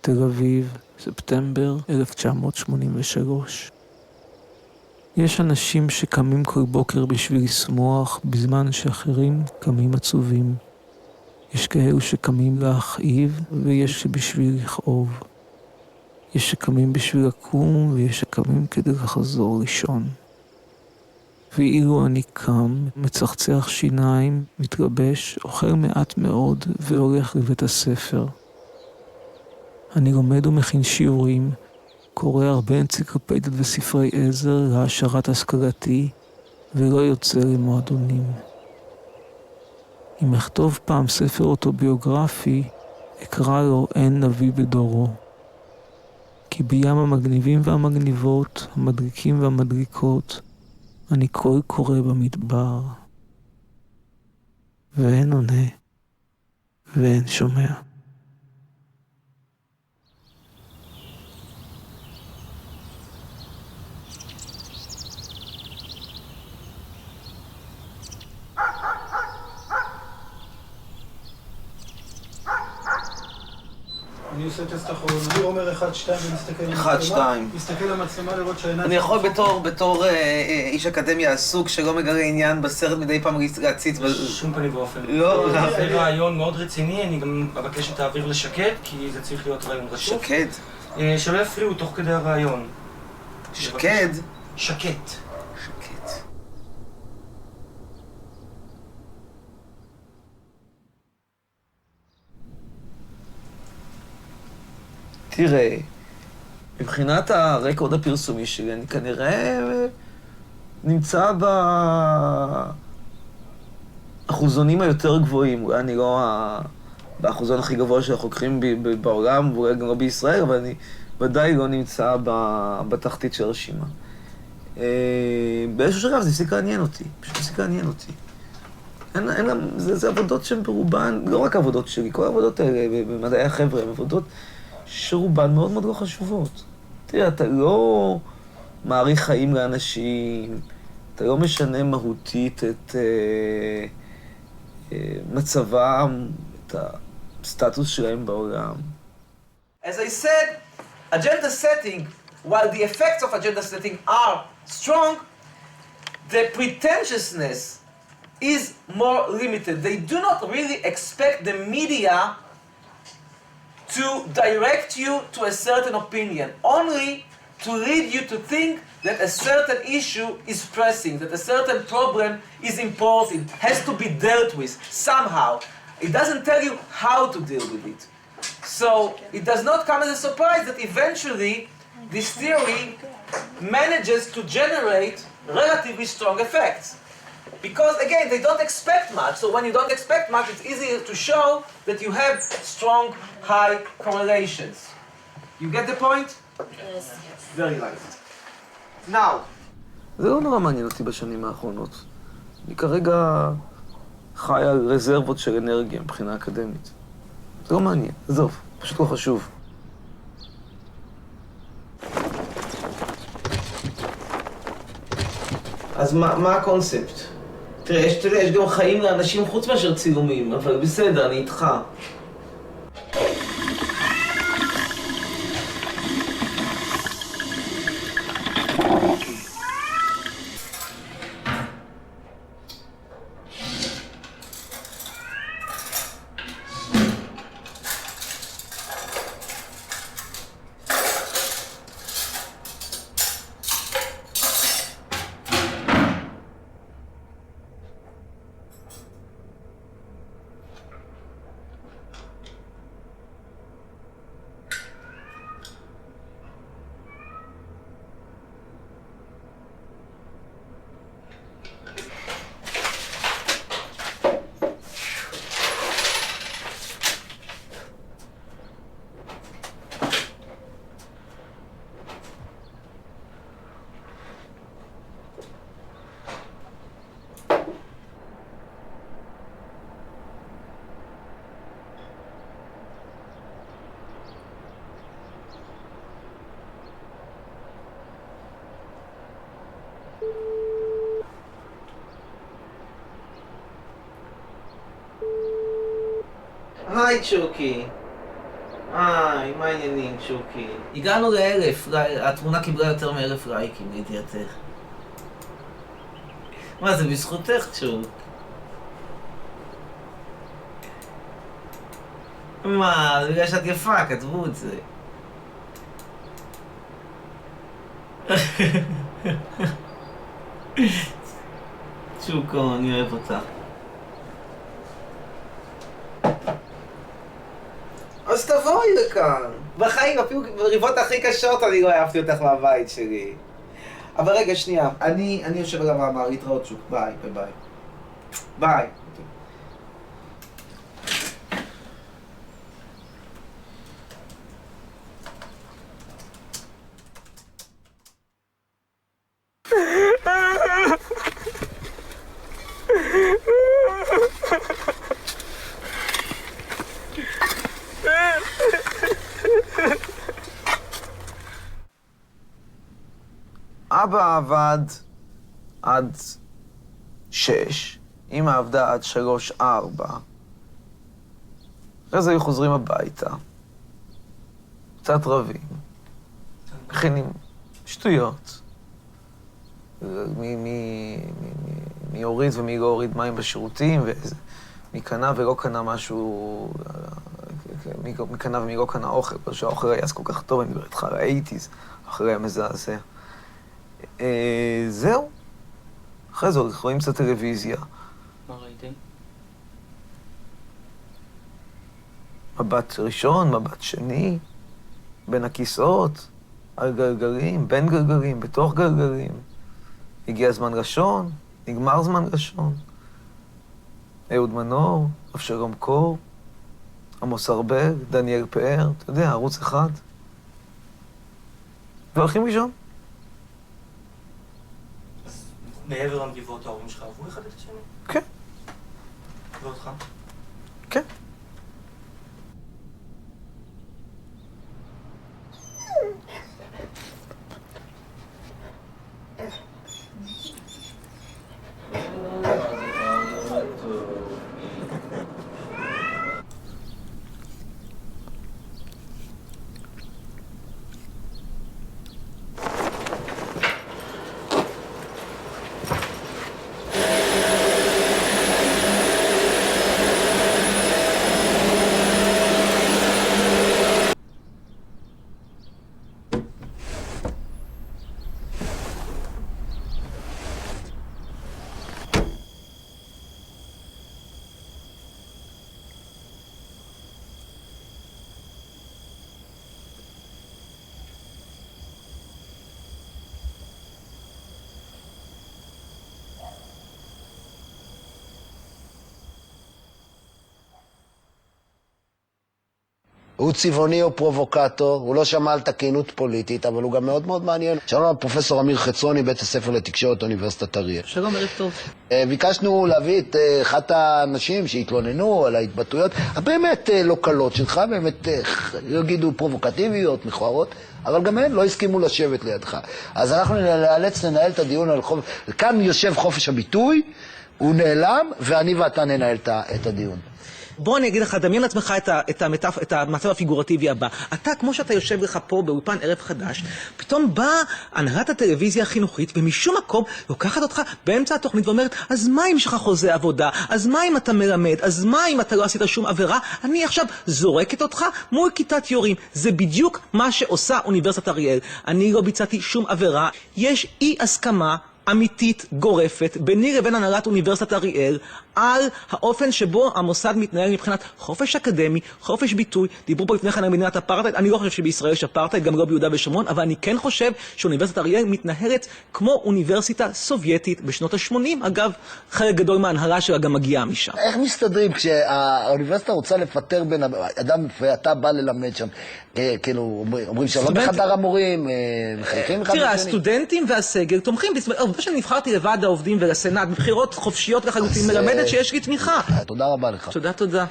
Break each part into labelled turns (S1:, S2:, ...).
S1: תל אביב, ספטמבר 1983. יש אנשים שקמים כל בוקר בשביל לשמוח, בזמן שאחרים קמים עצובים. יש כאלו שקמים להכאיב, ויש שבשביל לכאוב. יש שקמים בשביל לקום, ויש שקמים כדי לחזור לישון. ואילו אני קם, מצחצח שיניים, מתלבש, אוכל מעט מאוד, והולך לבית הספר. אני לומד ומכין שיעורים, קורא הרבה אנציקלופדיות וספרי עזר להעשרת השכלתי, ולא יוצא למועדונים. אם אכתוב פעם ספר אוטוביוגרפי, אקרא לו אין נביא בדורו. כי בים המגניבים והמגניבות, המדליקים והמדליקות, אני קול קורא במדבר. ואין עונה, ואין שומע.
S2: אני עושה טסט אחרון, אני אומר 1-2 ומסתכל על
S3: 1-2.
S2: מסתכל על המצלמה לראות שהעיניים...
S3: אני יכול בתור איש אקדמיה עסוק שלא מגלה עניין בסרט מדי פעם להציץ
S4: שום פנים ואופן.
S3: לא.
S4: זה רעיון מאוד רציני, אני גם אבקש שתעביר לשקט, כי זה צריך להיות רעיון רצוף.
S3: שקד?
S4: שלא יפריעו תוך כדי הרעיון.
S3: שקד?
S4: שקט.
S3: שקט. תראה, מבחינת הרקורד הפרסומי שלי, אני כנראה נמצא באחוזונים היותר גבוהים. אולי אני לא באחוזון הכי גבוה של החוקרים בעולם, ואולי גם לא בישראל, אבל אני ודאי לא נמצא בתחתית של הרשימה. באיזשהו שלב זה הפסיק לעניין אותי, פשוט הפסיק לעניין אותי. זה עבודות שהן ברובן, לא רק עבודות שלי, כל העבודות האלה במדעי החבר'ה, הן עבודות שרובן מאוד מאוד לא חשובות. תראה, אתה לא מעריך חיים לאנשים, אתה לא משנה מהותית את מצבם, את הסטטוס שלהם בעולם.
S5: As I said, agenda setting, while the effects of agenda setting are strong, the pretentiousness is more limited. They do not really expect the media to direct you to a certain opinion, only to lead you to think that a certain issue is pressing, that a certain problem is important, has to be dealt with somehow. It doesn't tell you how to deal with it. So it does not come as a surprise that eventually this theory manages to generate relatively strong effects. Because again, they don't expect much, so when you don't expect much, it's easier to show that you have strong, high correlations. You get the point?
S6: Yes.
S5: Very nice. Now,
S3: זה לא נורא מעניין אותי בשנים האחרונות. אני כרגע חי על רזרבות של אנרגיה מבחינה אקדמית. זה לא מעניין, עזוב, פשוט לא חשוב.
S5: אז מה הקונספט? תראה, יש גם חיים לאנשים חוץ מאשר צילומים, אבל בסדר, אני איתך. Hi, Chucky.
S3: היי, מה העניינים, שוקי? הגענו ל1,000, התמונה קיבלה יותר מ1,000 לייקים, לידיעתך. מה, זה בזכותך, שוק? מה, בגלל שאת יפה, כתבו את זה. שוקו, אני אוהב אותך. אז תבואי לכאן. בחיים, אפילו בריבות הכי קשות אני לא אהבתי אותך מהבית שלי. אבל רגע, שנייה. אני יושב על המאמר, להתראות שוק. ביי, ביי ביי. ביי. אבא עבד עד 6, אמא עבדה עד 3-4. אחרי זה היו חוזרים הביתה. קצת רבים. מכינים שטויות. מי הוריד ומי לא הוריד מים בשירותים, מי קנה ולא קנה משהו, מי קנה ומי לא קנה אוכל, אבל שהאוכל היה אז כל כך טוב, אני מדבר איתך על ה-80s, אחרי המזעזע. זהו. אחרי זה רואים קצת טלוויזיה.
S4: מה ראיתם?
S3: מבט ראשון, מבט שני, בין הכיסאות, על גלגלים, בין גלגלים, בתוך גלגלים. הגיע זמן ראשון, נגמר זמן ראשון. אהוד מנור, אבשלום קור, עמוס ארבל, דניאל פאר, אתה יודע, ערוץ אחד. והולכים לישון.
S4: אז מעבר למריבות ההורים שלך אהבו אחד את השני?
S3: כן.
S4: ואותך?
S3: כן.
S6: הוא צבעוני או פרובוקטור, הוא לא שמע על תקינות פוליטית, אבל הוא גם מאוד מאוד מעניין. שלום לפרופסור אמיר חצרוני, בית הספר לתקשורת אוניברסיטת אריאל.
S3: שלום, ערב טוב.
S6: ביקשנו להביא את אחת האנשים שהתלוננו על ההתבטאויות, הבאמת לא קלות שלך, באמת יגידו פרובוקטיביות, מכוערות, אבל גם הם לא הסכימו לשבת לידך. אז אנחנו נאלץ לנהל את הדיון על חופש, כאן יושב חופש הביטוי, הוא נעלם, ואני ואתה ננהל את הדיון.
S7: בוא אני אגיד לך, דמיין לעצמך את המצב הפיגורטיבי הבא. אתה, כמו שאתה יושב לך פה באולפן ערב חדש, פתאום באה הנהלת הטלוויזיה החינוכית, ומשום מקום לוקחת אותך באמצע התוכנית ואומרת, אז מה אם יש לך חוזה עבודה? אז מה אם אתה מלמד? אז מה אם אתה לא עשית שום עבירה? אני עכשיו זורקת אותך מול כיתת יורים. זה בדיוק מה שעושה אוניברסיטת אריאל. אני לא ביצעתי שום עבירה. יש אי הסכמה אמיתית גורפת ביני לבין הנהלת אוניברסיטת אריאל על האופן שבו המוסד מתנהל מבחינת חופש אקדמי, חופש ביטוי. דיברו פה לפני כן על מדינת אפרטהייד. אני לא חושב שבישראל יש אפרטהייד, גם לא ביהודה ושומרון, אבל אני כן חושב שאוניברסיטת אריאל מתנהלת כמו אוניברסיטה סובייטית בשנות ה-80. אגב, חלק גדול מההנהלה שלה גם מגיעה משם.
S6: איך מסתדרים כשהאוניברסיטה רוצה לפטר בין אדם ואתה בא ללמד שם? כאילו, אומרים שלום בחדר המורים, מחלקים אחד
S7: תראה, הסטודנטים והסגל תומכים. העובדה שאני נבחרתי לוועד העובדים ולסנאט בבחירות חופשיות לחלוטין מלמדת שיש לי תמיכה.
S6: תודה רבה לך.
S7: תודה, תודה.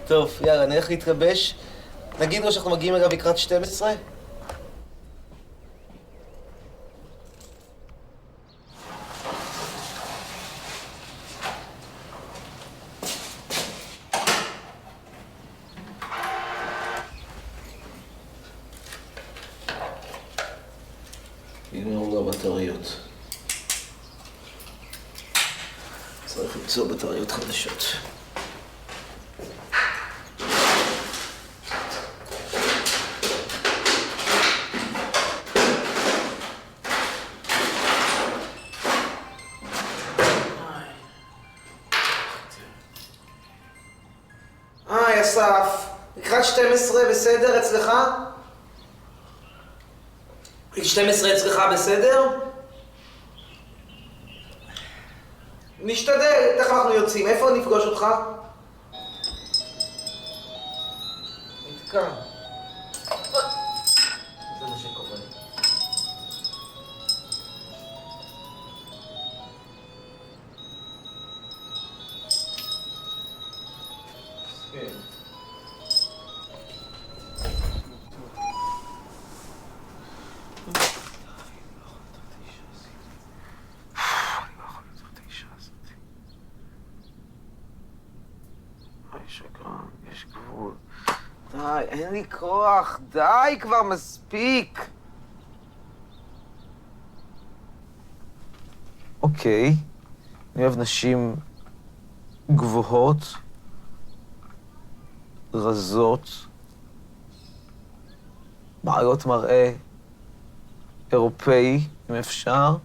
S3: טוב, יאללה, נלך להתלבש. נגיד לו שאנחנו מגיעים אליו לקראת 12? נגמרו לו הבטריות. צריך למצוא בטריות חדשות.
S5: היי, אסף. לקראת 12 בסדר אצלך? 12 אצלך בסדר? נשתדל, תכף אנחנו יוצאים. איפה נפגוש אותך? נתקע. זה מה שקורה. כן. יש גבול. די, אין לי כוח. די, כבר מספיק. אוקיי. אני אוהב נשים גבוהות, רזות, בעלות מראה אירופאי, אם אפשר.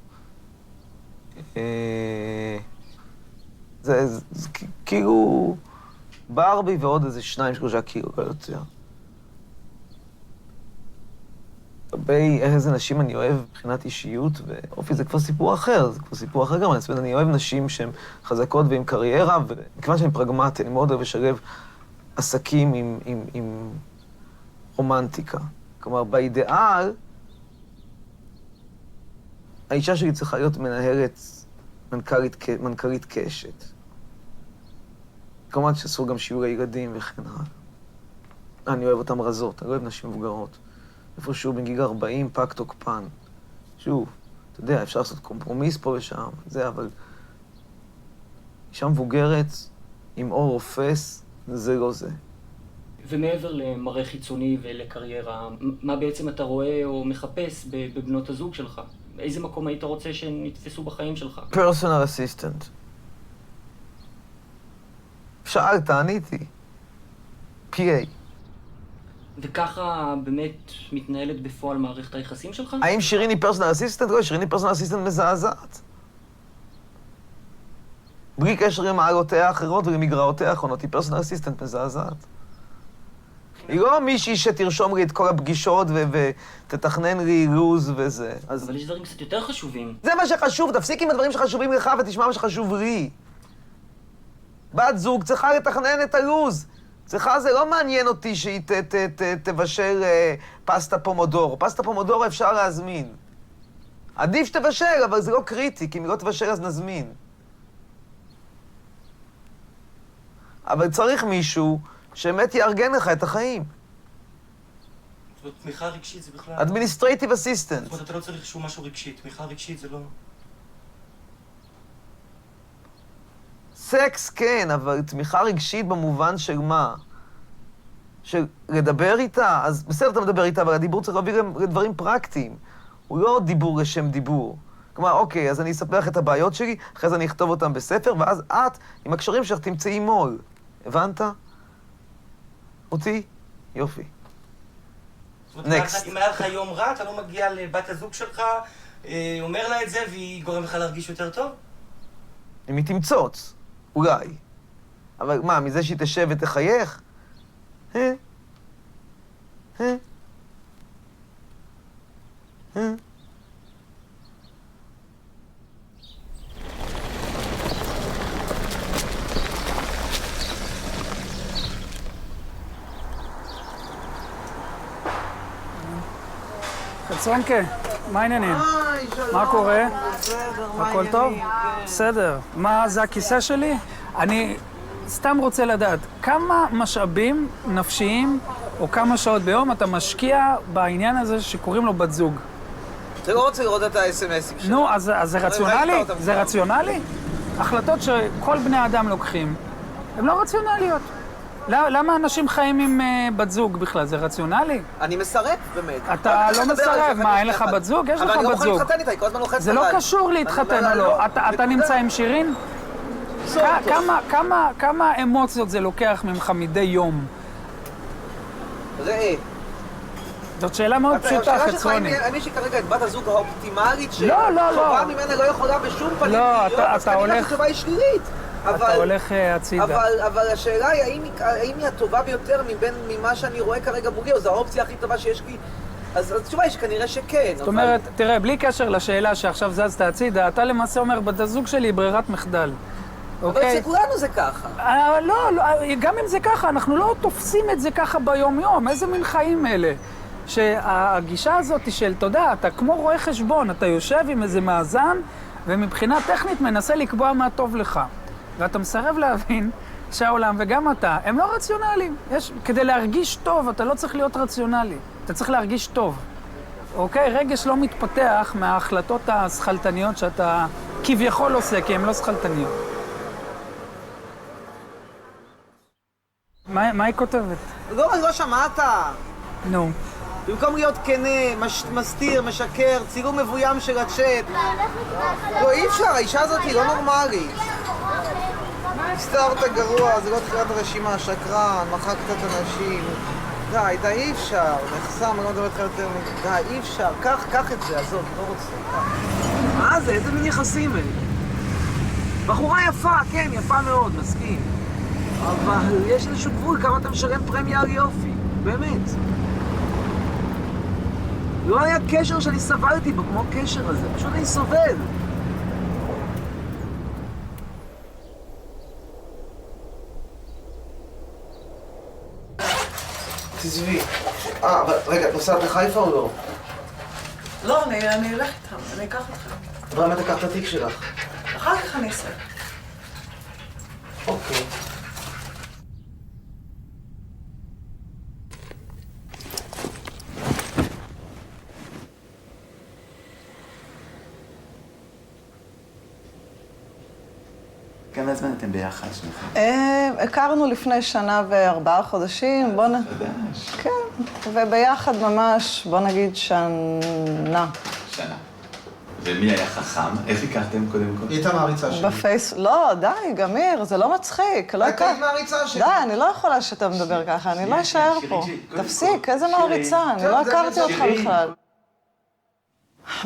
S5: זה כאילו ברבי ועוד איזה 2-3 קילו, לא יותר. לגבי איזה נשים אני אוהב מבחינת אישיות ואופי, זה כבר סיפור אחר, גם. אני אוהב נשים שהן חזקות ועם קריירה, וכיוון שאני פרגמטי, אני מאוד אוהב לשלב עסקים עם רומנטיקה. כלומר, באידאל, האישה שלי צריכה להיות מנכ"לית קשת. כמובן שאסור גם שיעור הילדים וכן הלאה. אני אוהב אותם רזות, אני לא אוהב נשים מבוגרות. איפשהו בגיל 40, פג תוקפן. שוב, אתה יודע, אפשר לעשות קומפרומיס פה ושם, אבל אישה מבוגרת עם אור רופס, זה לא זה.
S8: ומעבר למראה חיצוני ולקריירה, מה בעצם אתה רואה או מחפש בבנות הזוג שלך? איזה מקום היית רוצה שהן יתפסו בחיים שלך?
S5: פרסונל אסיסטנט. שאלת, עניתי. PA.
S8: וככה באמת מתנהלת בפועל מערכת היחסים שלך?
S5: האם שירין היא פרסונל אסיסטנט? לא, שירין היא פרסונל אסיסטנט מזעזעת. בלי קשר למעלותיה האחרות ולמגרעותיה האחרונות, היא פרסונל אסיסטנט מזעזעת. היא לא מישהי שתרשום לי את כל הפגישות ותתכנן לי לוז וזה.
S8: אבל יש דברים קצת יותר חשובים.
S5: זה מה שחשוב, תפסיק עם הדברים שחשובים לך ותשמע מה שחשוב לי. בת זוג צריכה לתכנן את הלוז. צריכה, זה לא מעניין אותי שהיא תבשל פסטה פומודורו. פסטה פומודורו אפשר להזמין. עדיף שתבשל, אבל זה לא קריטי, כי אם היא לא תבשל אז נזמין. אבל צריך מישהו שבאמת יארגן לך את החיים.
S4: זאת אומרת, תמיכה רגשית זה בכלל...
S5: Administrative assistant.
S4: זאת אומרת, אתה לא צריך שום משהו רגשי. תמיכה רגשית זה לא...
S5: סקס כן, אבל תמיכה רגשית במובן של מה? של לדבר איתה? אז בסדר, אתה מדבר איתה, אבל הדיבור צריך להביא גם לדברים פרקטיים. הוא לא דיבור לשם דיבור. כלומר, אוקיי, אז אני אספר לך את הבעיות שלי, אחרי זה אני אכתוב אותם בספר, ואז את, עם הקשרים שלך, תמצאי מול. הבנת? אותי? יופי.
S4: נקסט. אם היה לך יום רע, אתה לא מגיע לבת הזוג שלך, אומר לה את זה, והיא גורם לך להרגיש יותר טוב?
S5: אם היא תמצוץ, אולי. אבל מה, מזה שהיא תשב ותחייך?
S2: חצרונקה, מה העניינים? מה קורה? הכל טוב? בסדר. מה, זה הכיסא שלי? אני סתם רוצה לדעת, כמה משאבים נפשיים או כמה שעות ביום אתה משקיע בעניין הזה שקוראים לו בת זוג?
S5: אתה לא רוצה לראות את ה-SMSים שלך.
S2: נו, אז זה רציונלי? זה רציונלי? החלטות שכל בני האדם לוקחים, הן לא רציונליות. למה אנשים חיים עם בת זוג בכלל? זה רציונלי?
S5: אני מסרב, באמת.
S2: אתה לא מסרב, מה, אין לך בת זוג? יש לך בת זוג.
S5: אבל אני לא מוכן להתחתן איתה, היא כל הזמן לוחצת
S2: זה לא קשור להתחתן או לא. אתה נמצא עם שירין? כמה אמוציות זה לוקח ממך מדי יום?
S5: ראה.
S2: זאת שאלה מאוד פשוטה, חצרוני.
S5: אני שכרגע את בת הזוג האופטימלית
S2: לא.
S5: טובה ממנה לא יכולה בשום פנים להיות, אז כנראה התשובה היא שלילית.
S2: אתה הולך הצידה.
S5: אבל השאלה היא, האם היא הטובה ביותר ממה שאני רואה כרגע מולי, או זו האופציה הכי טובה שיש לי? אז התשובה היא שכנראה שכן.
S2: זאת אומרת, תראה, בלי קשר לשאלה שעכשיו זזת הצידה, אתה למעשה אומר, בת הזוג שלי היא ברירת מחדל.
S5: אבל אצל כולנו זה ככה.
S2: לא, גם אם זה ככה, אנחנו לא תופסים את זה ככה ביום-יום. איזה מין חיים אלה? שהגישה הזאת של, אתה יודע, אתה כמו רואה חשבון, אתה יושב עם איזה מאזן, ומבחינה טכנית מנסה לקבוע מה טוב לך. ואתה מסרב להבין שהעולם, וגם אתה, הם לא רציונליים. כדי להרגיש טוב, אתה לא צריך להיות רציונלי. אתה צריך להרגיש טוב. אוקיי? רגש לא מתפתח מההחלטות השכלתניות שאתה כביכול עושה, כי הן לא שכלתניות. מה היא כותבת?
S5: לא שמעת.
S2: נו.
S5: במקום להיות כנה, מסתיר, משקר, צילום מבוים של הצ'אט. לא, אי אפשר, האישה הזאת היא לא נורמלית. הסתרת גרוע, זה לא תחילת הרשימה, שקרן, מחקת את הנשים. די, אי אפשר, נחסם, אני לא מדבר איתך יותר מדי. די, אי אפשר, קח את זה, עזוב, לא רוצה. מה זה? איזה מין יחסים אלה? בחורה יפה, כן, יפה מאוד, מסכים. אבל יש איזשהו גבול כמה אתה משלם פרמיה על יופי, באמת. לא היה קשר שאני סבלתי בו כמו קשר הזה, פשוט אני סובל. תעזבי. אבל רגע, את נוסעת לחיפה או לא?
S9: לא, אני אלך איתם, אני אקח אתכם.
S5: אבל מה תקח את התיק שלך?
S9: אחר כך אני אעשה.
S5: אוקיי.
S10: כמה זמן אתם ביחד שלכם?
S9: הכרנו לפני 1 ו4 חודשים,
S10: חדש.
S9: כן, וביחד ממש, בוא נגיד שנה.
S10: ומי היה חכם? איך הכרתם קודם כל?
S5: היא הייתה מעריצה שלי.
S9: בפייס... לא, די, גמיר, זה לא מצחיק.
S5: הייתה מעריצה שלי.
S9: די, אני לא יכולה שאתה מדבר ככה, אני לא אשאר פה. תפסיק, איזה מעריצה, אני לא הכרתי אותך בכלל.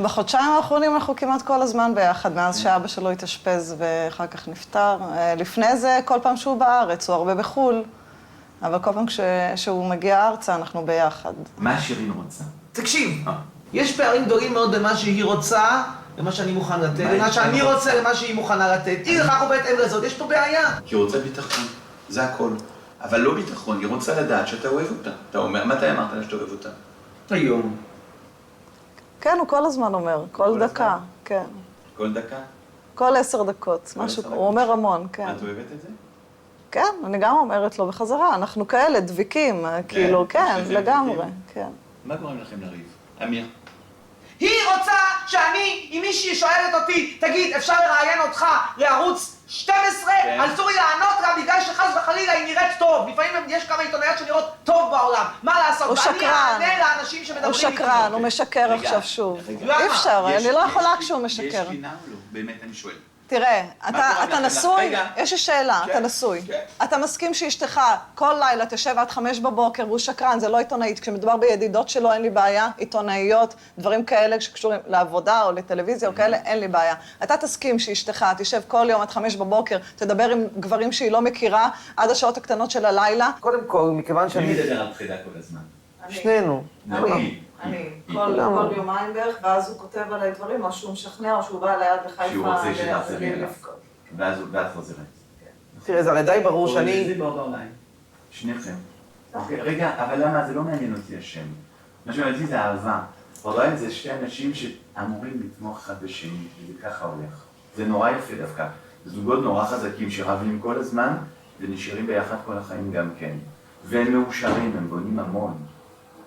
S9: בחודשיים האחרונים אנחנו כמעט כל הזמן ביחד, מאז שאבא שלו התאשפז ואחר כך נפטר. לפני זה, כל פעם שהוא בארץ, הוא הרבה בחול, אבל כל פעם כשהוא מגיע ארצה, אנחנו ביחד.
S10: מה שירין רוצה?
S5: תקשיב, יש פערים גדולים מאוד במה שהיא רוצה, למה שאני מוכן לתת, למה שאני רוצה, למה שהיא מוכנה לתת. היא לכך ובהתאם לזאת, יש פה בעיה.
S10: כי היא רוצה ביטחון, זה הכל. אבל לא ביטחון, היא רוצה לדעת שאתה אוהב אותה. אתה אומר, מתי אמרת לה שאתה אוהב אותה?
S5: היום.
S9: כן, הוא כל הזמן אומר, כל דקה, כן.
S10: כל דקה?
S9: כל 10 דקות, משהו, הוא אומר המון, כן.
S10: את אוהבת את זה?
S9: כן, אני גם אומרת לו בחזרה, אנחנו כאלה דביקים, כאילו, כן, לגמרי, כן.
S10: מה גורם לכם לריב? אמיר?
S5: היא רוצה שאני, אם מישהי שואלת אותי, תגיד, אפשר לראיין אותך לערוץ 12? אסור לי לענות לה בגלל שחס וחלילה היא נראית טוב. לפעמים יש כמה עיתונאיות שנראות טוב בעולם. מה לעשות?
S9: הוא שקרן.
S5: ואני אענה לאנשים שמדברים
S9: הוא שקרן, הוא משקר עכשיו שוב. אי אפשר, אני לא יכולה כשהוא משקר.
S10: יש גינה או לא? באמת, אני שואל.
S9: תראה, אתה נשוי? יש לי שאלה, אתה נשוי. אתה מסכים שאשתך כל לילה תשב עד 5 בבוקר והוא שקרן, זה לא עיתונאית. כשמדובר בידידות שלו אין לי בעיה, עיתונאיות, דברים כאלה שקשורים לעבודה או לטלוויזיה או כאלה, אין לי בעיה. אתה תסכים שאשתך תשב כל יום עד 5 בבוקר, תדבר עם גברים שהיא לא מכירה עד השעות הקטנות של הלילה?
S5: קודם כל, מכיוון שאני...
S10: מי מדבר על בחידה כל הזמן?
S5: שנינו.
S9: אני, כל יומיים בערך, ואז הוא כותב עליי דברים, או שהוא משכנע, או שהוא בא ליד לחיפה.
S10: שהוא רוצה שתחזרי אליו. ואז חוזרת.
S5: תראה, זה הרי די ברור שאני...
S10: זה באותו ליין. שניכם. רגע, אבל למה? זה לא מעניין אותי השם. מה שמעניין אותי זה אהבה. אולי זה 2 אנשים שאמורים לתמוך אחד בשני, וזה ככה הולך. זה נורא יפה דווקא. זוגות נורא חזקים שרבים כל הזמן, ונשארים ביחד כל החיים גם כן. והם מאושרים, הם בונים המון.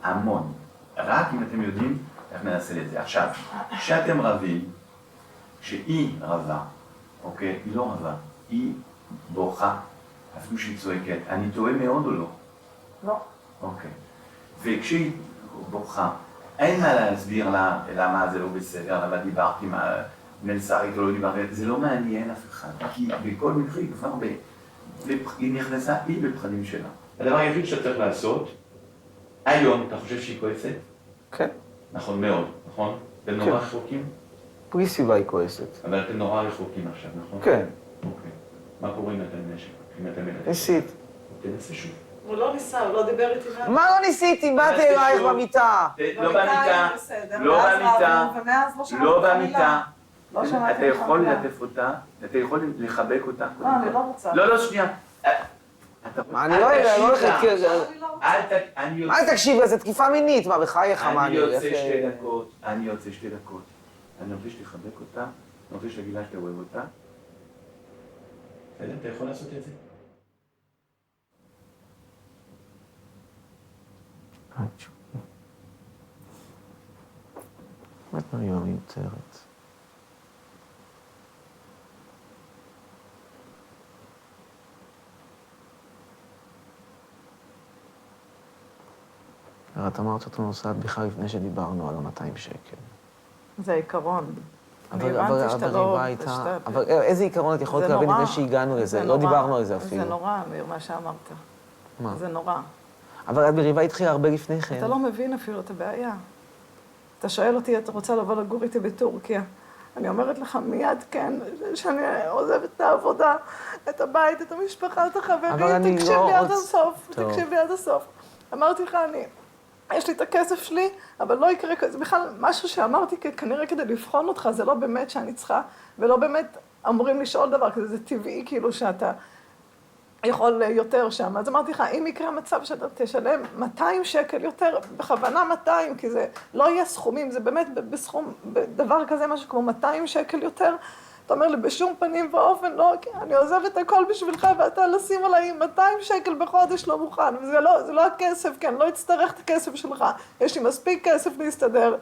S10: המון. רק אם אתם יודעים איך ננסה את זה. עכשיו, כשאתם רבים, כשהיא רבה, אוקיי? היא לא רבה, היא בוכה, אפילו שהיא צועקת, אני טועה מאוד או לא?
S9: לא.
S10: אוקיי. וכשהיא בוכה, אין מה להסביר לה למה זה לא בסדר, למה דיברתי עם מלצרית או לא דיברתי, זה לא מעניין אף אחד, כי בכל מקרה היא כבר היא נכנסה היא בפחדים שלה. הדבר היחיד שאתה צריך לעשות, היום אתה חושב שהיא כועסת?
S3: כן.
S10: נכון מאוד, נכון? אתם נורא רחוקים?
S3: בלי סיבה היא כועסת.
S10: אבל אתם נורא רחוקים עכשיו, נכון?
S3: כן.
S10: אוקיי. מה קורה אם אתה מנשק?
S3: ניסית.
S10: תנסה שוב.
S9: הוא לא ניסה, הוא לא דיבר איתי.
S3: מה לא ניסיתי? באתי אלייך במיטה.
S10: לא במיטה, לא במיטה, לא במיטה. אתה יכול ללטף אותה, אתה יכול לחבק אותה.
S9: לא, אני לא רוצה.
S10: לא, שנייה.
S3: אני לא הולכת
S10: אל
S3: תקשיב, זו תקיפה מינית, מה בחייך, מה
S10: אני יוצא 2 דקות, אני רוצה שתחבק אותה, אני רוצה שתגיד לה שאתה אוהב אותה. אתה יכול לעשות את זה?
S3: באמת מרימה מיותרת. את אמרת שאתה נוסעת בכלל לפני שדיברנו על 200 שקל.
S9: זה עיקרון.
S3: אבל איזה עיקרון את יכולת להבין לפני שהגענו לזה? לא דיברנו על זה אפילו.
S9: זה נורא, אמיר, מה שאמרת.
S3: מה?
S9: זה נורא.
S3: אבל את בריבה התחילה הרבה לפני כן.
S9: אתה לא מבין אפילו את הבעיה. אתה שואל אותי, אתה רוצה לבוא לגור איתי בטורקיה. אני אומרת לך מיד כן, שאני עוזבת את העבודה, את הבית, את המשפחה, את החברים, תקשיב לי עד הסוף. תקשיב לי עד הסוף. אמרתי לך, יש לי את הכסף שלי, אבל לא יקרה כזה. בכלל, משהו שאמרתי כנראה כדי לבחון אותך, זה לא באמת שאני צריכה, ולא באמת אמורים לשאול דבר כזה, זה טבעי כאילו שאתה יכול יותר שם. אז אמרתי לך, אם יקרה מצב שאתה תשלם 200 שקל יותר, בכוונה 200, כי זה לא יהיה סכומים, זה באמת בסכום, בדבר כזה, משהו כמו 200 שקל יותר, אתה אומר לי, בשום פנים ואופן, לא, אני עוזבת הכל בשבילך, ואתה לשים עליי 200 שקל בחודש לא מוכן, וזה לא הכסף, כן, לא אצטרך את הכסף שלך, יש לי מספיק כסף להסתדר,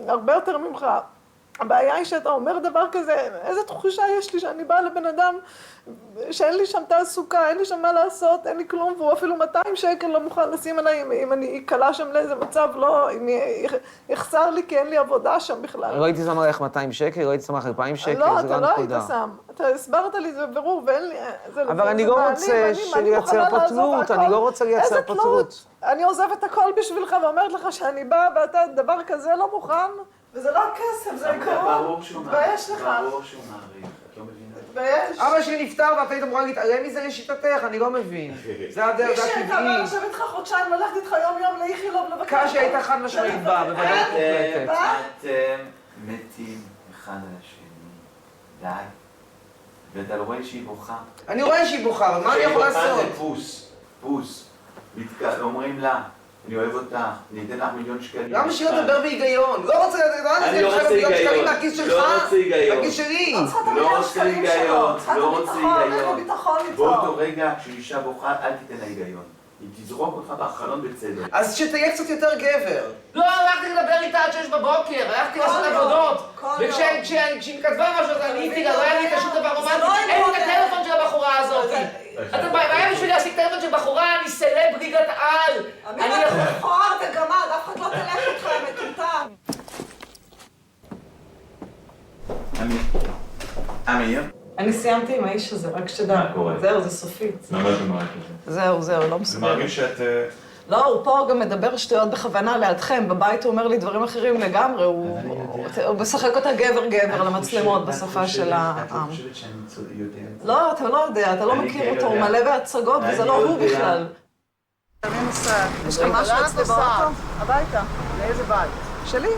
S9: הרבה יותר ממך. הבעיה היא שאתה אומר דבר כזה, איזה תחושה יש לי שאני באה לבן אדם שאין לי שם תעסוקה, אין לי שם מה לעשות, אין לי כלום, והוא אפילו 200 שקל לא מוכן לשים עליי, אם אני אקלה שם לאיזה מצב, לא, אם יחסר לי כי אין לי עבודה שם בכלל.
S3: לא הייתי שם עליך 200 שקל, לא הייתי שם עליך 2,000 שקל,
S9: לא,
S3: זה לא
S9: אתה
S3: נקודה.
S9: לא היית שם, אתה הסברת לי זה ברור, ואין לי...
S3: אבל אני לא רוצה לייצר פה תלות, אני לא רוצה לייצר פה תלות.
S9: אני עוזבת הכל בשבילך ואומרת לך שאני באה ואתה דבר כזה לא מוכן, וזה לא הכסף, זה עיקרון. תתבייש לך.
S10: ברור שהוא מעריך, את לא מבינה.
S9: תתבייש.
S3: אבא שלי נפטר ואת היית אמורה להתעלם מזה לשיטתך, אני לא מבין. זה הדרך, זה
S9: מישהי, אתה אומר לשבת איתך חודשיים, ללכת איתך יום לאיכילוב לבקר.
S3: קשה הייתה חד משמעית בה, בוודאי מוחלטת.
S10: אתם מתים אחד על השני, די. ואתה לא רואה שהיא בוכה.
S3: אני רואה שהיא בוכה, אבל מה אני יכול לעשות?
S10: שהיא בוכה זה פוס. אומרים לה, אני אוהב אותך, אני אתן לך 1,000,000 שקלים.
S3: למה שהיא לדבר בהיגיון? לא רוצה לדבר,
S10: אני לא רוצה היגיון.
S3: מהכיס שלך,
S10: לא רוצה היגיון.
S3: מהכיס שלי.
S10: לא רוצה היגיון. לא רוצה היגיון.
S9: ביטחון
S10: באותו רגע כשאישה בוכה, אל תיתן לה היגיון. היא תזרוק אותך בחלון בצדק.
S3: אז שתהיה קצת יותר גבר. לא, הלכתי לדבר איתה עד 6 בבוקר, הלכתי לעשות עבודות. וכשהיא כתבה משהו, אז עניתי לה, לא היה לי את השום דבר רומנטי. אין לי את הטלפון של הבחורה הזאת. אתה בעיה בשביל להשיג טלפון של בחורה, אני סלב ליגת על.
S9: אני מכוער וגמד, אף אחד לא תלך איתך, מטומטם.
S10: אמיר?
S9: אני סיימתי עם האיש הזה, רק שתדע.
S10: מה קורה?
S9: זהו, זה סופית.
S10: למה אתה מראה כזה?
S9: זהו, לא
S10: זה
S9: מסוגל.
S10: מרגיש שאת...
S9: לא, הוא פה גם מדבר שטויות בכוונה לידכם, בבית הוא אומר לי דברים אחרים לגמרי, הוא משחק אותה גבר למצלמות בשפה של העם.
S10: את חושבת שאני יודע?
S9: לא, אתה לא יודע, אתה לא מכיר אותו, הוא מלא בהצגות וזה לא הוא בכלל. אני נוסעת, יש לך משהו אצלי באוטו? הביתה.
S3: לאיזה בית?
S9: שלי.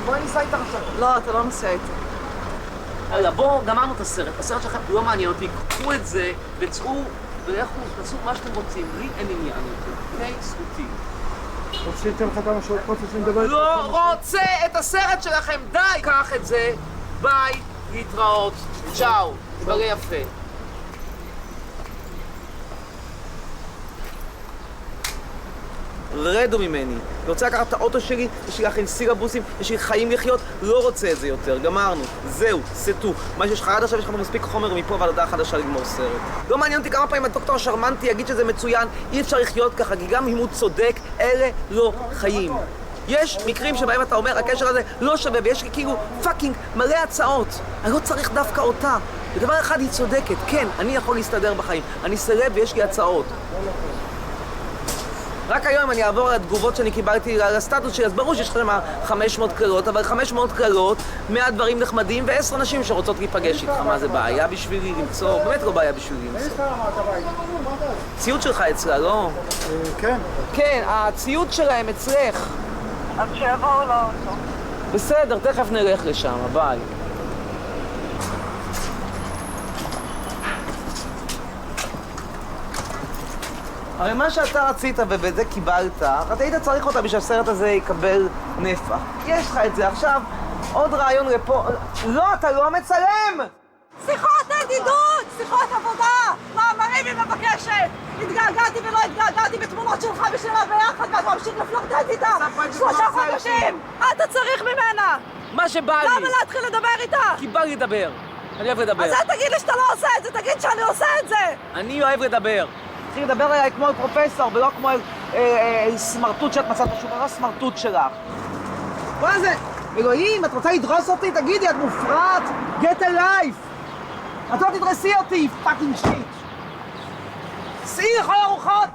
S3: בואי ניסע איתך עכשיו.
S9: לא, אתה לא נוסע איתי.
S11: יאללה, בואו, גמרנו את הסרט. הסרט שלכם לא מעניין אותי, קחו את זה וצאו ולכו, תעשו מה שאתם רוצים, לי אין עניין יותר, אוקיי? זכותי.
S12: רוצה לתת לך כמה שעות פה צריכים לדבר?
S11: לא רוצה את הסרט שלכם, די! קח את זה, ביי, להתראות, צ'או, תבלה יפה.
S5: רדו ממני. אני רוצה לקחת את האוטו שלי, יש לי להכין סילבוסים, יש לי חיים לחיות, לא רוצה את זה יותר, גמרנו. זהו, סטו. מה שיש לך עד עכשיו, יש לך מספיק חומר מפה ועד הודעה חדשה לגמור סרט. לא מעניין אותי כמה פעמים הדוקטור השרמנטי יגיד שזה מצוין, אי אפשר לחיות ככה, כי גם אם הוא צודק, אלה לא חיים. יש מקרים שבהם אתה אומר, הקשר הזה לא שווה, ויש לי כאילו פאקינג מלא הצעות. אני לא צריך דווקא אותה. בדבר אחד היא צודקת, כן, אני יכול להסתדר בחיים. אני סרב ויש לי הצעות. רק היום אני אעבור על התגובות שאני קיבלתי על הסטטוס שלי, אז ברור שיש לך 500 קללות, אבל 500 קללות, 100 דברים נחמדים ו10 נשים שרוצות להיפגש איתך. מה זה בעיה בשבילי למצוא? באמת לא בעיה בשבילי למצוא. ציוד שלך אצלה, לא?
S12: כן.
S5: כן, הציוד שלהם אצלך.
S9: אז שיבואו לאוטו.
S5: בסדר, תכף נלך לשם, ביי. הרי מה שאתה רצית ובזה קיבלת, אתה היית צריך אותה בשביל הסרט הזה יקבל נפח. יש לך את זה עכשיו, עוד רעיון לפה... לא, אתה לא מצלם!
S9: שיחות ידידות, שיחות עבודה, מאמרים היא מבקשת. התגעגעתי ולא התגעגעתי בתמונות שלך ושלה ביחד, ואתה ממשיך לפלרטט איתה. 3 חודשים! אתה צריך ממנה!
S5: מה שבא לי!
S9: למה להתחיל לדבר איתה?
S5: כי בא לי לדבר. אני אוהב לדבר.
S9: אז אל תגיד לי שאתה לא עושה את זה, תגיד שאני עושה את זה!
S5: אני אוהב לדבר. צריך לדבר עליי כמו על פרופסור, ולא כמו על סמרטוט שאת מצאת משהו, לא סמרטוט שלך. מה זה? אלוהים, את רוצה לדרוס אותי? תגידי, את מופרעת? Get a life! את לא תדרסי אותי, פאקינג שיט! סעי לכל הרוחות!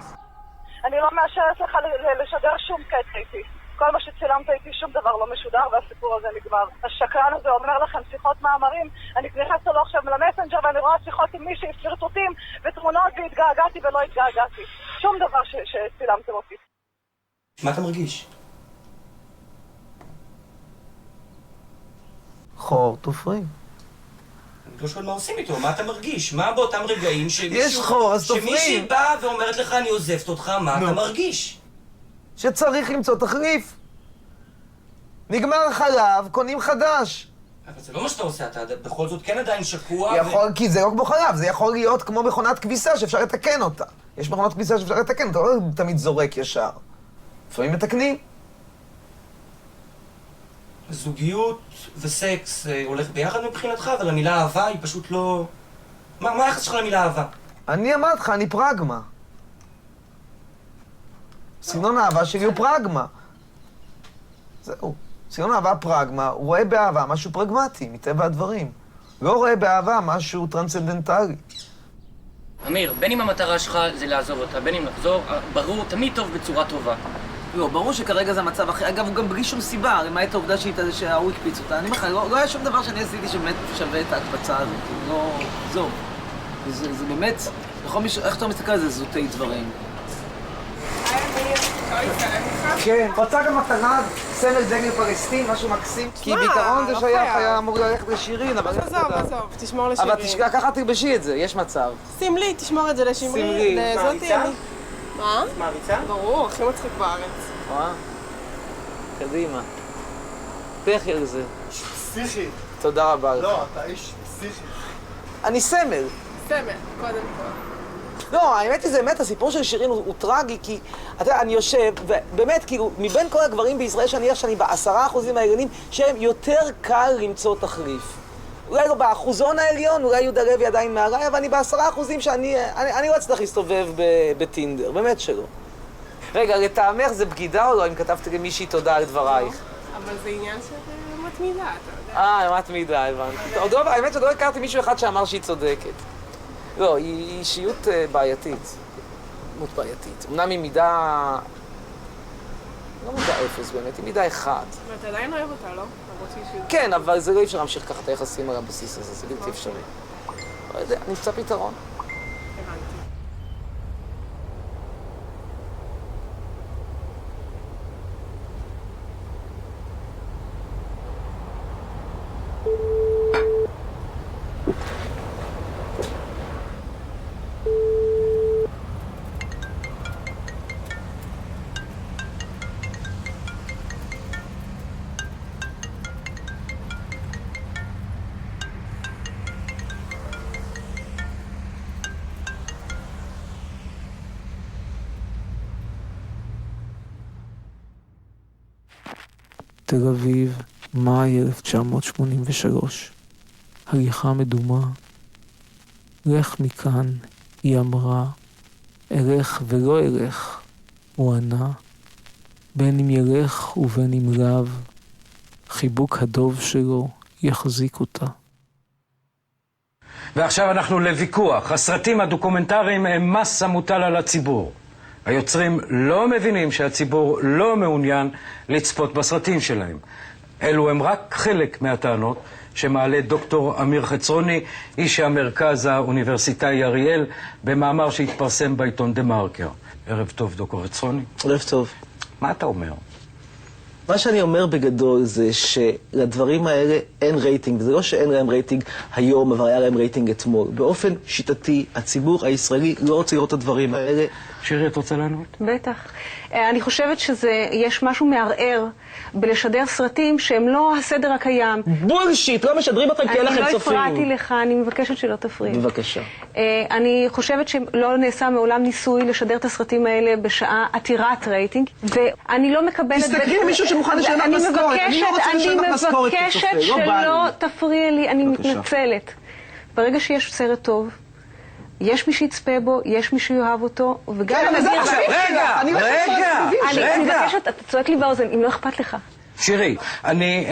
S9: אני לא מאשרת לך לשדר שום קטע איתי. כל מה שצילמת איתי, שום דבר לא משודר והסיפור הזה נגמר. השקרן הזה אומר לכם שיחות מאמרים, אני נכנסת לו עכשיו למסנג'ר ואני רואה שיחות עם מישהי, פלרטוטים ותמונות והתגעגעתי ולא התגעגעתי. שום דבר שצילמתם אותי.
S4: מה אתה מרגיש?
S3: חור, תופרים.
S4: אני לא שואל מה עושים איתו, מה אתה מרגיש? מה באותם רגעים
S3: יש חור, אז תופרים.
S4: שמישהי באה ואומרת לך אני עוזבת אותך, מה אתה מרגיש?
S3: שצריך למצוא תחליף. נגמר חלב, קונים חדש.
S4: אבל זה לא מה שאתה עושה, אתה בכל זאת כן עדיין שקוע.
S3: יכול, כי זה לא כמו חלב, זה יכול להיות כמו מכונת כביסה שאפשר לתקן אותה. יש מכונת כביסה שאפשר לתקן, אתה לא תמיד זורק ישר. לפעמים מתקנים.
S4: זוגיות וסקס הולך ביחד מבחינתך, אבל המילה אהבה היא פשוט לא... מה היחס שלך למילה אהבה?
S3: אני אמרתי לך, אני פרגמה. סגנון האהבה שלי הוא פרגמה. זהו. סגנון האהבה פרגמה, הוא רואה באהבה משהו פרגמטי, מטבע הדברים. לא רואה באהבה משהו טרנסצנדנטלי.
S8: אמיר, בין אם המטרה שלך זה לעזוב אותה, בין אם לחזור, ברור, תמיד טוב בצורה טובה.
S5: לא, ברור שכרגע זה המצב אחר. אגב, הוא גם בלי שום סיבה, למעט העובדה שההוא הקפיץ אותה. אני אומר לך, לא היה שום דבר שאני עשיתי שבאמת שווה את ההקפצה הזאת. לא... זהו. זה באמת... בכל מי איך אתה מסתכל על זה? זוטי דברים. כן, רוצה גם מתנה, סמל דגל פלסטין, משהו מקסים. כי בעיקרון זה שייך, היה אמור ללכת לשירין, אבל...
S13: עזוב, תשמור לשירין.
S5: אבל ככה תלבשי את זה, יש מצב.
S13: סמלי, תשמור את זה לשמרי.
S5: מעריצה?
S13: מה?
S4: מעריצה?
S13: ברור, הכי מצחיק בארץ.
S5: וואה. קדימה. תחי על זה.
S12: פסיכי.
S5: תודה רבה לך.
S12: לא, אתה איש פסיכי.
S13: אני סמל, קודם כל.
S5: לא, האמת היא, זה באמת, הסיפור של שירין הוא טרגי, כי, אתה יודע, אני יושב, ובאמת, כאילו, מבין כל הגברים בישראל שאני ב10% העליונים, שהם יותר קל למצוא תחליף. אולי לא באחוזון העליון, אולי יהודה לוי עדיין מעליי, אבל אני ב10% שאני לא אצטרך להסתובב בטינדר, באמת שלא. רגע, לטעמך זה בגידה או לא, אם כתבתי למישהי תודה על דברייך?
S13: אבל זה עניין של מתמידה, אתה יודע.
S5: מתמידה, הבנתי. האמת שעוד לא הכרתי מישהו אחד שאמר שהיא צודקת. לא, היא אישיות בעייתית. דמות בעייתית. אמנם היא מידה... לא מידה 0 באמת, היא מידה 1.
S13: ואתה עדיין אוהב אותה, לא?
S5: כן, אבל זה לא אפשר להמשיך ככה את היחסים על הבסיס הזה, זה בלתי אפשרי. לא יודע, נמצא פתרון.
S1: תל אביב, מאי 1983. הליכה מדומה. לך מכאן, היא אמרה. אלך ולא אלך, הוא ענה. בין אם ילך ובין אם לאו, חיבוק הדוב שלו יחזיק אותה.
S14: ועכשיו אנחנו לוויכוח. הסרטים הדוקומנטריים הם מסה מוטל על הציבור. היוצרים לא מבינים שהציבור לא מעוניין לצפות בסרטים שלהם. אלו הם רק חלק מהטענות שמעלה דוקטור אמיר חצרוני, איש המרכז האוניברסיטאי אריאל, במאמר שהתפרסם בעיתון דה מרקר. ערב טוב, דוקטור חצרוני.
S7: ערב טוב.
S14: מה אתה אומר?
S7: מה שאני אומר בגדול זה שלדברים האלה אין רייטינג, וזה לא שאין להם רייטינג היום, אבל היה להם רייטינג אתמול. באופן שיטתי, הציבור הישראלי לא רוצה לראות את הדברים האלה.
S14: שירי, את רוצה לענות?
S15: בטח. אני חושבת שיש משהו מערער בלשדר סרטים שהם לא הסדר הקיים.
S7: בולשיט, לא משדרים אותם כי אין לכם צופים.
S15: אני לא הפרעתי לך, אני מבקשת שלא תפריע.
S7: בבקשה.
S15: אני חושבת שלא נעשה מעולם ניסוי לשדר את הסרטים האלה בשעה עתירת רייטינג, ואני לא מקבלת...
S7: תסתכלי למישהו שמוכן לשלם לך משכורת. אני לא רוצה לשלם לך משכורת כצופה,
S15: אני מבקשת שלא תפריע לי, אני מתנצלת. ברגע שיש סרט טוב, יש מי שיצפה בו, יש מי שיאהב אותו, וגם...
S14: רגע!
S15: אני מבקשת, אתה צועק לי באוזן, אם לא אכפת לך.
S14: שירי, אני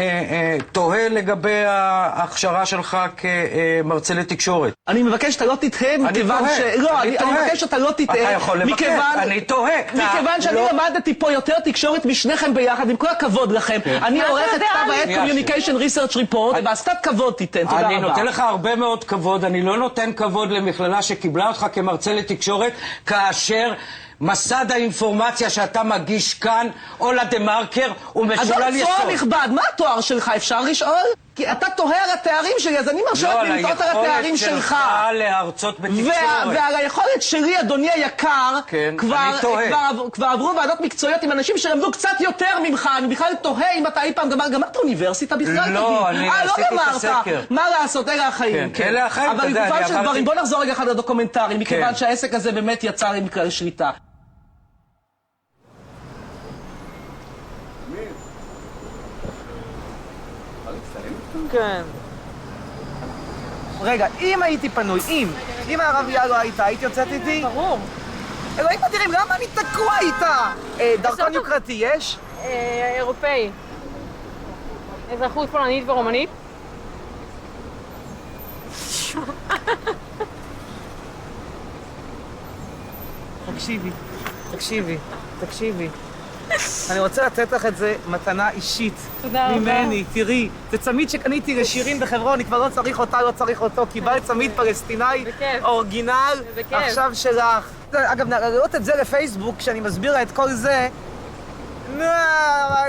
S14: תוהה לגבי ההכשרה שלך כמרצה לתקשורת.
S7: אני מבקש שאתה לא תטעה מכיוון ש... לא, אני מבקש שאתה לא תטעה.
S14: אתה יכול לבקש, אני תוהה.
S7: מכיוון שאני למדתי פה יותר תקשורת משניכם ביחד, עם כל הכבוד לכם. אני עורכת כתב העת Communication Research Report, ואז קצת כבוד תיתן, תודה רבה.
S14: אני נותן לך הרבה מאוד כבוד, אני לא נותן כבוד למכללה שקיבלה אותך כמרצה לתקשורת, כאשר... מסד האינפורמציה שאתה מגיש כאן, או לדה-מרקר, הוא משולל יסוד.
S7: אדון צוהר נכבד, מה התואר שלך? אפשר לשאול? כי אתה תוהה על התארים שלי, אז אני מרשה לי לטעות על התארים שלך.
S14: לא, על היכולת שלך להרצות בתקשורת.
S7: ועל היכולת שלי, אדוני היקר, כבר עברו ועדות מקצועיות עם אנשים שלמדו קצת יותר ממך. אני בכלל תוהה אם אתה אי פעם גמרת אוניברסיטה בכלל.
S14: לא, אני עשיתי את הסקר.
S7: מה לעשות, אלה החיים.
S14: אלה החיים, אתה יודע,
S7: אבל לגופם של דברים, בוא נחזור רגע אחד לדוקומנטרים, מכיוון שהעסק הזה באמת יצר עם כלל שליטה.
S5: כן. רגע, אם הייתי פנוי, אם הערבייה לא הייתה, היית יוצאת איתי?
S15: ברור.
S5: אלוהים אדירים, למה אני תקוע איתה? דרכון יוקרתי יש?
S15: אירופאי. אזרחות פולנית ורומנית.
S5: תקשיבי. אני רוצה לתת לך את זה מתנה אישית.
S15: תודה רבה.
S5: ממני, תראי. זה צמיד שקניתי לשירים בחברון, אני כבר לא צריך אותה, לא צריך אותו. קיבלת צמיד פלסטיני, אורגינל, עכשיו שלך. אגב, נעלות את זה לפייסבוק, כשאני מסביר לה את כל זה,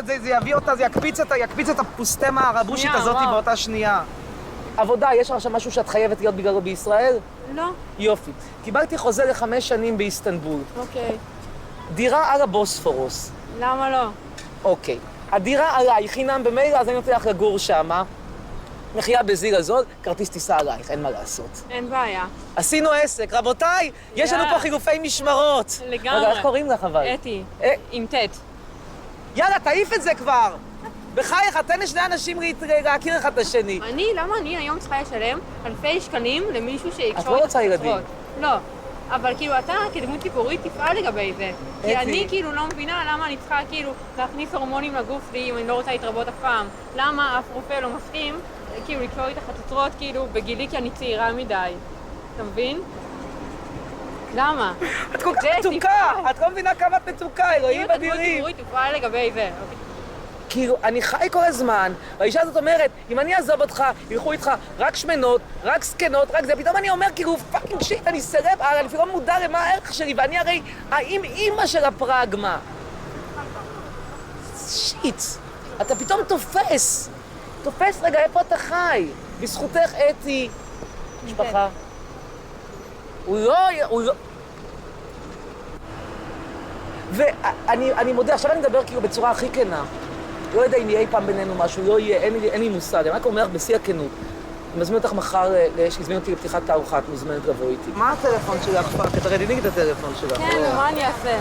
S5: זה יביא אותה, זה יקפיץ את הפוסטמה הרבושית הזאת באותה שנייה. עבודה, יש לך עכשיו משהו שאת חייבת להיות בגללו בישראל?
S15: לא.
S5: יופי. קיבלתי חוזה ל5 שנים באיסטנבול.
S15: אוקיי.
S5: דירה על הבוספורוס.
S15: למה לא?
S5: אוקיי. הדירה עליי, חינם במילא, אז אני נותן לך לגור שמה. מחייה בזיר הזול, כרטיס טיסה עלייך, אין מה לעשות.
S15: אין בעיה.
S5: עשינו עסק, רבותיי, יש לנו פה חילופי משמרות.
S15: לגמרי.
S5: רגע, איך קוראים לך אבל?
S15: אתי, עם ט'.
S5: יאללה, תעיף את זה כבר! בחייך, תן לשני אנשים להכיר אחד את השני.
S15: למה אני היום צריכה לשלם אלפי שקלים למישהו שיקשור
S5: את לא רוצה ילדים.
S15: לא. אבל כאילו אתה כדמות ציבורית תפעל לגבי זה. כי אני כאילו לא מבינה למה אני צריכה כאילו להכניס הורמונים לגוף לי אם אני לא רוצה להתרבות אף פעם. למה אף רופא לא מסכים כאילו לקשור איתך חצוצרות כאילו בגילי כי אני צעירה מדי. אתה מבין? למה?
S5: את כל כך מצוקה! את לא מבינה כמה את מצוקה, אלוהים אדירים.
S15: אם אתה דמות ציבורית תפעל לגבי זה.
S5: כאילו, אני חי כל הזמן, והאישה הזאת אומרת, אם אני אעזוב אותך, ילכו איתך רק שמנות, רק זקנות, רק זה, פתאום אני אומר, כאילו, פאקינג שיט, אני סרב, אני אפילו לא מודע למה הערך שלי, ואני הרי האמא של הפרגמה. שיט, אתה פתאום תופס רגע, איפה אתה חי? בזכותך, אתי, משפחה. הוא לא... ואני מודה, עכשיו אני מדבר כאילו בצורה הכי כנה. לא יודע אם יהיה אי פעם בינינו משהו, לא יהיה, אין לי מושג. אני רק אומר לך בשיא הכנות. אני מזמין אותך מחר, שהזמין אותי לפתיחת תערוכה, את מוזמנת לבוא איתי. מה הטלפון שלך? תרדיני את הטלפון שלך.
S15: כן, מה אני אעשה?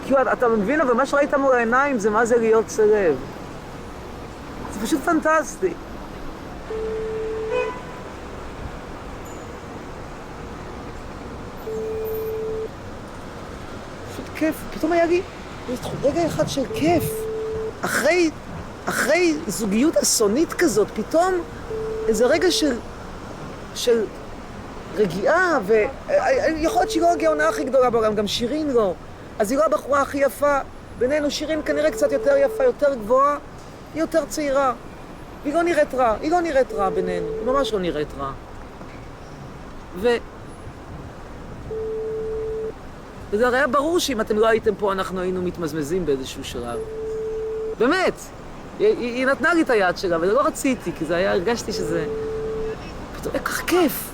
S5: כאילו, אתה מבין, אבל מה שראית מול העיניים זה מה זה להיות סרב. זה פשוט פנטסטי. פשוט כיף. פתאום היה לי רגע אחד של כיף. אחרי זוגיות אסונית כזאת, פתאום איזה רגע של רגיעה, ויכול להיות שהיא לא הגאונה הכי גדולה בעולם, גם שירין לא. אז היא לא הבחורה הכי יפה. בינינו שירין כנראה קצת יותר יפה, יותר גבוהה, היא יותר צעירה. והיא לא נראית רע, היא לא נראית רע בינינו, היא ממש לא נראית רע. וזה הרי היה ברור שאם אתם לא הייתם פה, אנחנו היינו מתמזמזים באיזשהו שלב. באמת. היא נתנה לי את היד שלה, ולא רציתי, כי זה היה, הרגשתי שזה... פתאום היה כך כיף.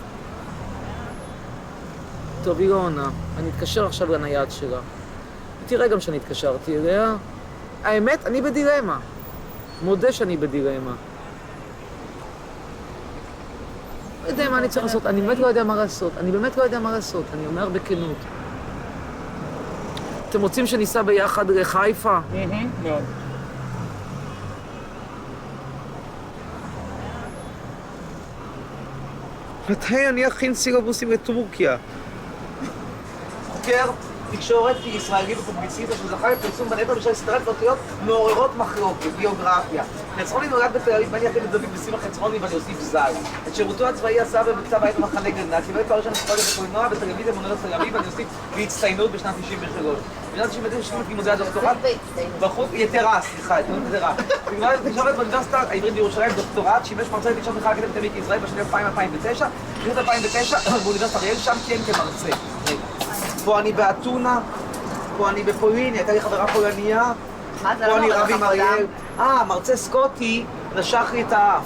S5: טוב, היא לא עונה. אני אתקשר עכשיו לנייד שלה. תראה גם שאני התקשרתי אליה. האמת, אני בדילמה. מודה שאני בדילמה. לא יודע מה אני צריך לעשות. אני באמת לא יודע מה לעשות. אני אומר בכנות. אתם רוצים שניסע ביחד לחיפה?
S8: מאוד.
S5: מתי אני אכין סילבוסים לטורקיה? חוקר תקשורת ישראלי ופובליציסט שזכה לפרסום בנטו בשל סדרת פרטיות מעוררות מחלוקת, ביוגרפיה. חצרוני נולד בתל אביב, ואני אכן את דוד בסימה חצרוני ואני אוסיף ז"ל. את שירותו הצבאי עשה בצבא בית במחנה גדנ"ע, קיבל תואר ראשון בפסיכולוגיה בקולנוע בטלוויזיה באוניברסיטת תל אביב, ואני אוסיף בהצטיינות בשנת 93. בשנת 99 השלים את לימודי הדוקטורט בחוג יתרה, סליחה, יתרה. בגלל תקשורת באוניברסיטה העברית בירושלים, דוקטורט, שימש מרצה לתקשורת בכלל האקדמית העמק ישראל בשנים 2009. בשנת 2009 באוניברסיטת אריאל, שם כיהן כמרצה. פה אני באתונה, פה אני בפולין, הייתה לי חברה פולניה.
S9: מה זה
S5: פה
S9: לא
S5: אני
S9: מראה
S5: רב
S9: לך
S5: עם אריאל. מרצה סקוטי נשך לי את האף.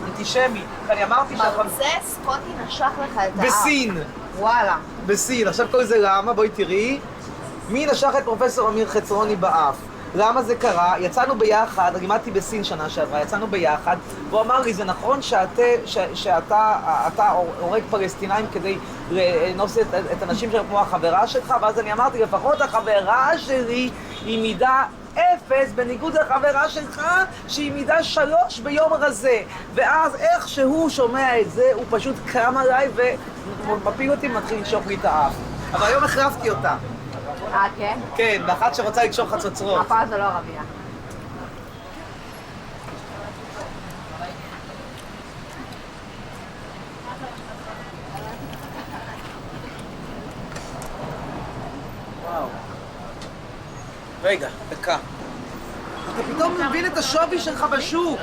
S5: אנטישמי. אני אמרתי
S16: מרצה סקוטי נשך לך את האף.
S5: בסין.
S16: וואלה.
S5: בסין. עכשיו כל זה למה? בואי תראי. מי נשך את פרופסור אמיר חצרוני באף? למה זה קרה? יצאנו ביחד, לימדתי בסין שנה שעברה, יצאנו ביחד, והוא אמר לי, זה נכון שאתה הורג פלסטינאים כדי לנוס את הנשים שלנו כמו החברה שלך? ואז אני אמרתי, לפחות החברה שלי היא מידה 0, בניגוד לחברה שלך, שהיא מידה 3 ביום רזה. ואז איך שהוא שומע את זה, הוא פשוט קם עליי ומפיל אותי ומתחיל לקשוך לי את האף. אבל היום החרפתי אותה.
S16: כן?
S5: כן, באחת שרוצה לקשור חצוצרות.
S16: הפעם זה לא ערבייה.
S5: וואו. רגע, דקה. אתה פתאום מבין את השווי שלך בשוק.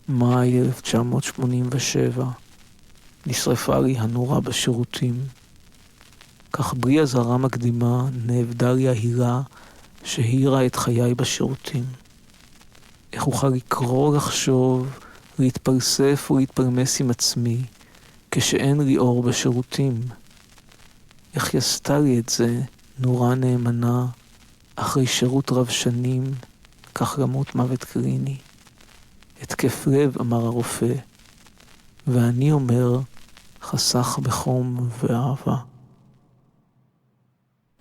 S1: מאי 1987, נשרפה לי הנורה בשירותים. כך בלי אזהרה מקדימה נאבדה לי ההילה שהאירה את חיי בשירותים. איך אוכל לקרוא, לחשוב, להתפלסף ולהתפלמס עם עצמי, כשאין לי אור בשירותים. איך היא עשתה לי את זה, נורה נאמנה, אחרי שירות רב שנים, כך למות מוות קליני. התקף לב, אמר הרופא, ואני אומר, חסך בחום ואהבה.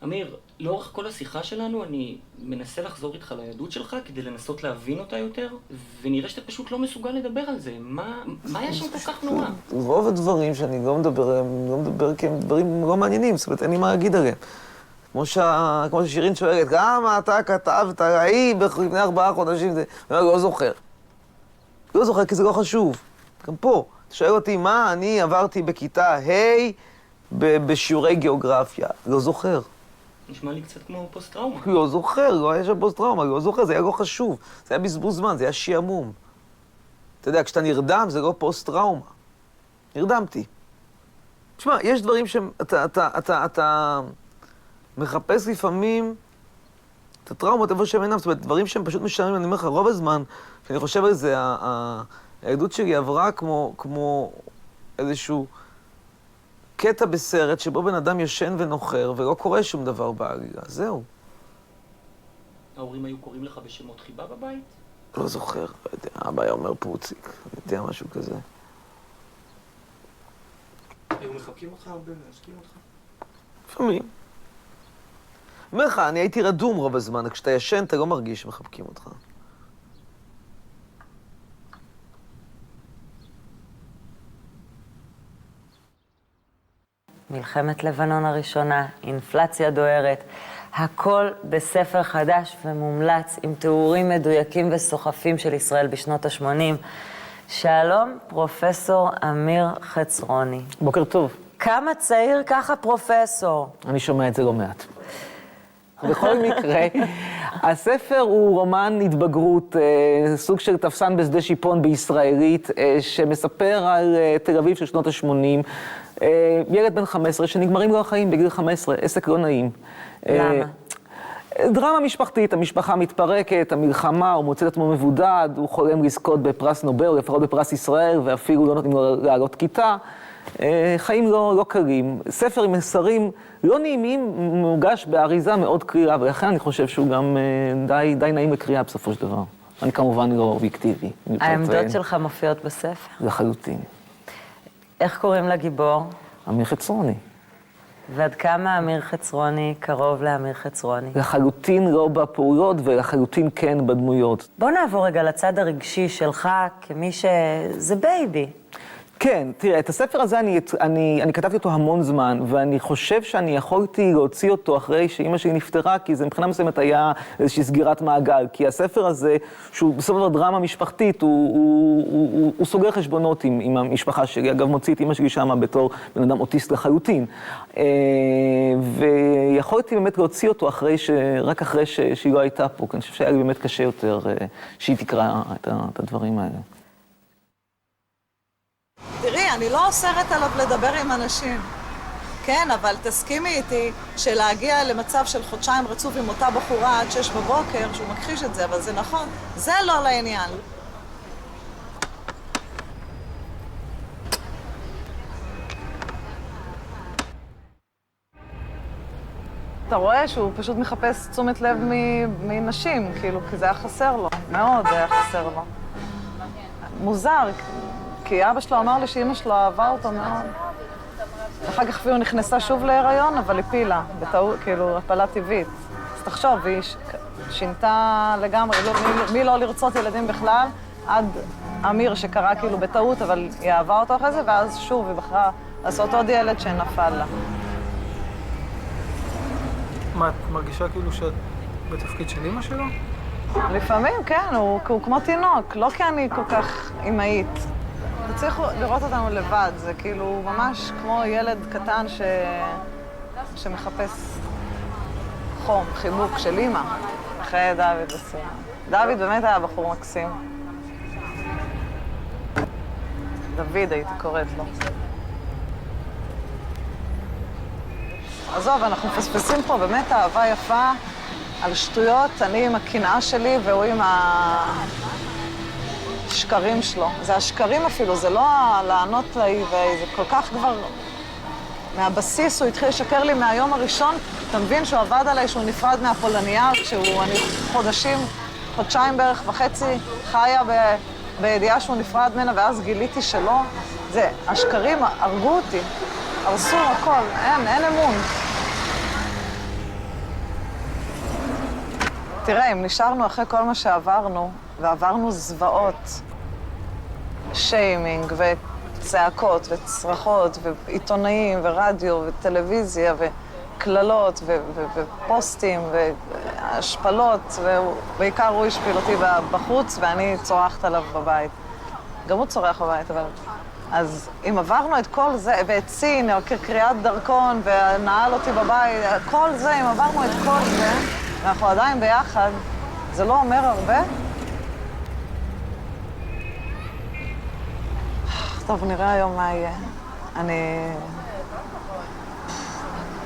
S8: אמיר, לאורך כל השיחה שלנו אני מנסה לחזור איתך ליהדות שלך כדי לנסות להבין אותה יותר, ונראה שאתה פשוט לא מסוגל לדבר על זה. מה היה שם כל כך נורא?
S3: רוב הדברים שאני לא מדבר כי הם דברים לא מעניינים, זאת אומרת, אין לי מה להגיד עליהם. כמו ששירין שואלת, למה אתה כתבת ראי לפני 4 חודשים? אני לא זוכר. לא זוכר כי זה לא חשוב. גם פה, אתה שואל אותי מה אני עברתי בכיתה ה' בשיעורי גיאוגרפיה. לא זוכר.
S8: נשמע לי קצת כמו פוסט-טראומה.
S3: לא זוכר, לא היה שם פוסט-טראומה, לא זוכר, זה היה לא חשוב. זה היה בזבוז זמן, זה היה שיעמום. אתה יודע, כשאתה נרדם זה לא פוסט-טראומה. נרדמתי. תשמע, יש דברים שאתה מחפש לפעמים את הטראומות איפה שהם אינם, זאת אומרת, דברים שהם פשוט משעממים, אני אומר לך, רוב הזמן, כשאני חושב על זה, העדות שלי עברה כמו איזשהו קטע בסרט שבו בן אדם ישן ונוחר ולא קורה שום דבר בעלילה, זהו.
S8: ההורים היו קוראים לך בשמות חיבה בבית?
S3: לא זוכר, לא יודע, אבא היה אומר פוציק, אני יודע משהו כזה.
S4: היו מחבקים אותך הרבה, מנשקים אותך?
S3: לפעמים.
S5: אומר לך, אני הייתי רדום רוב הזמן, כשאתה ישן אתה לא מרגיש שמחבקים אותך.
S17: מלחמת לבנון הראשונה, אינפלציה דוהרת, הכל בספר חדש ומומלץ עם תיאורים מדויקים וסוחפים של ישראל בשנות ה-80. שלום, פרופסור אמיר חצרוני.
S1: בוקר טוב.
S17: כמה צעיר ככה פרופסור?
S1: אני שומע את זה לא מעט. בכל מקרה, הספר הוא רומן התבגרות, סוג של תפסן בשדה שיפון בישראלית, שמספר על תל אביב של שנות ה-80, ילד בן 15 שנגמרים לו החיים בגיל 15, עסק לא נעים.
S17: למה?
S1: דרמה משפחתית, המשפחה מתפרקת, המלחמה, הוא מוצא את עצמו מבודד, הוא חולם לזכות בפרס נובל, או לפחות בפרס ישראל, ואפילו לא נותנים לו לעלות כיתה. חיים לא קלים. ספר עם מסרים לא נעימים, מוגש באריזה מאוד קריאה, ולכן אני חושב שהוא גם די נעים לקריאה בסופו של דבר. אני כמובן לא אובייקטיבי.
S17: העמדות שלך מופיעות בספר?
S1: לחלוטין.
S17: איך קוראים לגיבור?
S1: אמיר חצרוני.
S17: ועד כמה אמיר חצרוני קרוב לאמיר חצרוני?
S1: לחלוטין לא בפעולות ולחלוטין כן בדמויות.
S17: בוא נעבור רגע לצד הרגשי שלך כמי שזה בייבי.
S1: כן, תראה, את הספר הזה אני כתבתי אותו המון זמן, ואני חושב שאני יכולתי להוציא אותו אחרי שאמא שלי נפטרה, כי זה מבחינה מסוימת היה איזושהי סגירת מעגל, כי הספר הזה, שהוא בסופו של דבר דרמה משפחתית, הוא סוגר חשבונות עם המשפחה שלי, אגב מוציא את אמא שלי שמה בתור בן אדם אוטיסט לחלוטין, ויכולתי באמת להוציא אותו רק אחרי שהיא לא הייתה פה, כי אני חושב שהיה לי באמת קשה יותר שהיא תקרא את הדברים האלה.
S9: תראי, אני לא אוסרת עליו לדבר עם אנשים. כן, אבל תסכימי איתי שלהגיע למצב של חודשיים רצוף עם אותה בחורה עד 6 בבוקר, שהוא מכחיש את זה, אבל זה נכון, זה לא לעניין. אתה רואה שהוא פשוט מחפש תשומת לב מנשים, כאילו, כי זה היה חסר לו, מאוד היה חסר לו. מוזר, כי אבא שלו אמר לי שאמא שלו אהבה אותו מאוד. אחר כך אפילו נכנסה שוב להיריון, אבל הפילה, בטעות, כאילו, הפלה טבעית. אז תחשוב, היא שינתה לגמרי, מי לא לרצות ילדים בכלל, עד אמיר שקרה כאילו בטעות, אבל היא אהבה אותו אחרי זה, ואז שוב היא בחרה לעשות עוד ילד שנפל לה.
S2: מה, את מרגישה כאילו שאת בתפקיד של אמא שלו?
S9: לפעמים, כן, הוא כמו תינוק, לא כי אני כל כך אמהית. אתה צריך לראות אותנו לבד, זה כאילו ממש כמו ילד קטן שמחפש חום, חיבוק של אמא, אחרי דוד וסימה. דוד באמת היה בחור מקסים. דוד הייתי קוראת לו. עזוב, אנחנו מפספסים פה באמת אהבה יפה על שטויות, אני עם הקנאה שלי והוא עם השקרים שלו. זה השקרים אפילו, זה לא לענות לי, וזה כל כך כבר... מהבסיס הוא התחיל לשקר לי מהיום הראשון. אתה מבין שהוא עבד עליי, שהוא נפרד מהפולניה, אני חודשיים בערך וחצי חיה בידיעה שהוא נפרד ממנה, ואז גיליתי שלא. זה, השקרים הרגו אותי, הרסו הכל, אין אמון. תראה, אם נשארנו אחרי כל מה שעברנו, ועברנו זוועות, שיימינג וצעקות וצרחות ועיתונאים ורדיו וטלוויזיה וקללות ופוסטים והשפלות, ובעיקר הוא השפיל אותי בחוץ ואני צורחת עליו בבית. גם הוא צורח בבית, אבל... אז אם עברנו את כל זה, ואת סין, או קריאת דרכון, ונעל אותי בבית, כל זה, אם עברנו את כל זה, ואנחנו עדיין ביחד, זה לא אומר הרבה? טוב, נראה היום מה יהיה.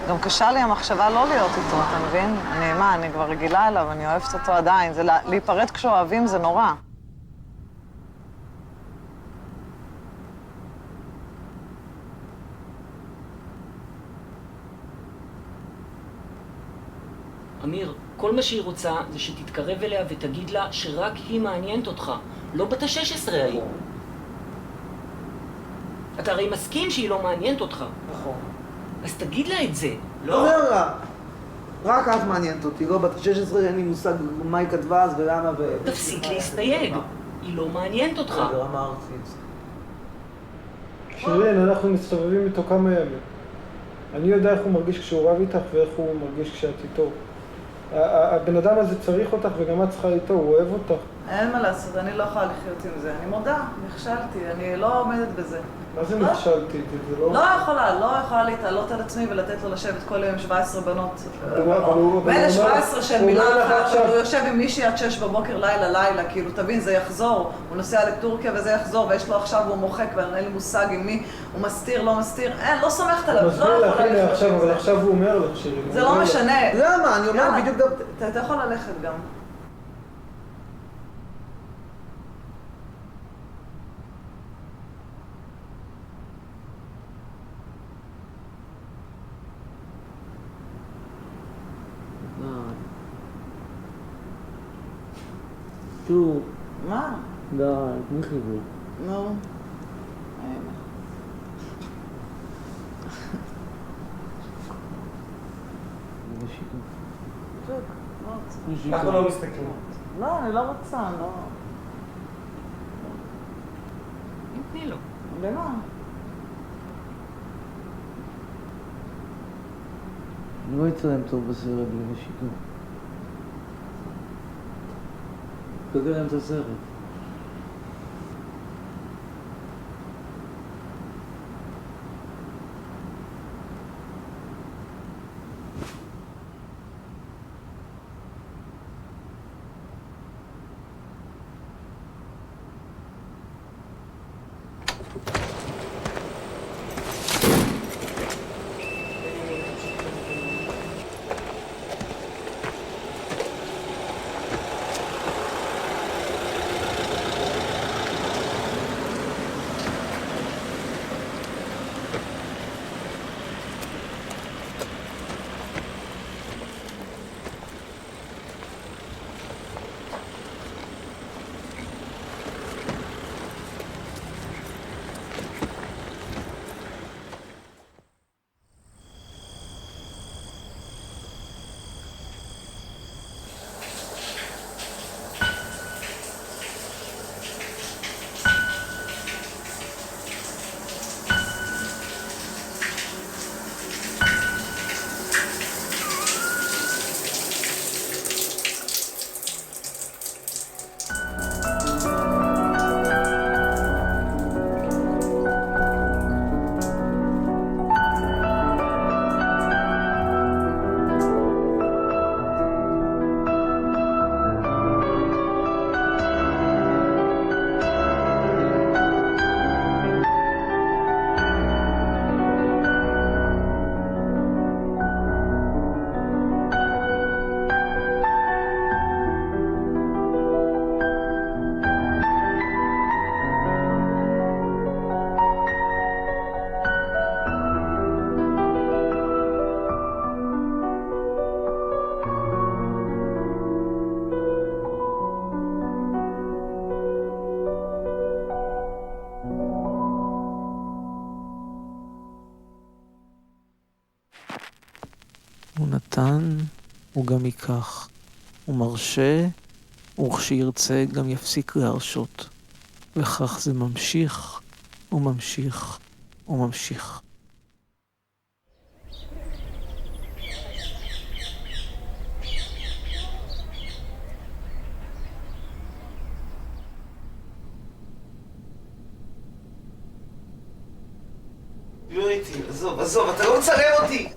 S9: גם קשה לי המחשבה לא להיות איתו, אתה מבין? אני כבר רגילה אליו, אני אוהבת אותו עדיין. להיפרד כשאוהבים זה נורא.
S8: אמיר, כל מה שהיא רוצה זה שתתקרב אליה ותגיד לה שרק היא מעניינת אותך, לא בת ה-16 היום. אתה הרי מסכים שהיא לא מעניינת אותך.
S5: נכון.
S8: אז תגיד לה את זה.
S5: לא. אומר לה. רק את מעניינת אותי, לא בת 16 אין לי מושג מה היא כתבה אז ולמה
S8: תפסיק להסתייג, היא לא מעניינת אותך.
S5: רגע, אמרתי את זה.
S12: שירין, אנחנו מסתובבים איתו כמה ימים. אני יודע איך הוא מרגיש כשהוא רב איתך ואיך הוא מרגיש כשאת איתו. הבן אדם הזה צריך אותך וגם את צריכה איתו, הוא אוהב אותך.
S9: אין מה לעשות, אני לא יכולה לחיות עם זה. אני מודה, נכשלתי, אני לא עומדת בזה.
S12: מה זה נכשלתי? זה לא...
S9: לא יכולה להתעלות על עצמי ולתת לו לשבת כל יום עם 17 בנות. ואלה 17 של מילה אחת, הוא יושב עם מישהי עד 6 בבוקר, לילה, כאילו, תבין, זה יחזור. הוא נוסע לטורקיה וזה יחזור, ויש לו עכשיו, הוא מוחק, ואין לי מושג עם מי, הוא מסתיר, לא מסתיר. אין, לא סומכת עליו, לא יכולה לחיות עם זה.
S12: אבל עכשיו הוא אומר לך שירין.
S9: זה לא משנה.
S5: למה? אני אומר בדיוק גם...
S9: אתה יכול ללכת גם.
S5: תראו.
S9: מה?
S5: די, תני חיבור.
S9: נו.
S4: אנחנו לא מסתכלים.
S9: לא, אני לא רוצה, לא.
S8: תני לו.
S9: במה?
S5: אני לא אצלם טוב בסרט בלי נשיקה. תגיד להם את הסרט. הוא נתן, הוא גם ייקח. הוא מרשה, וכשירצה גם יפסיק להרשות. וכך זה ממשיך, וממשיך, וממשיך. לא איתי, עזוב, אתה לא מצלם אותי!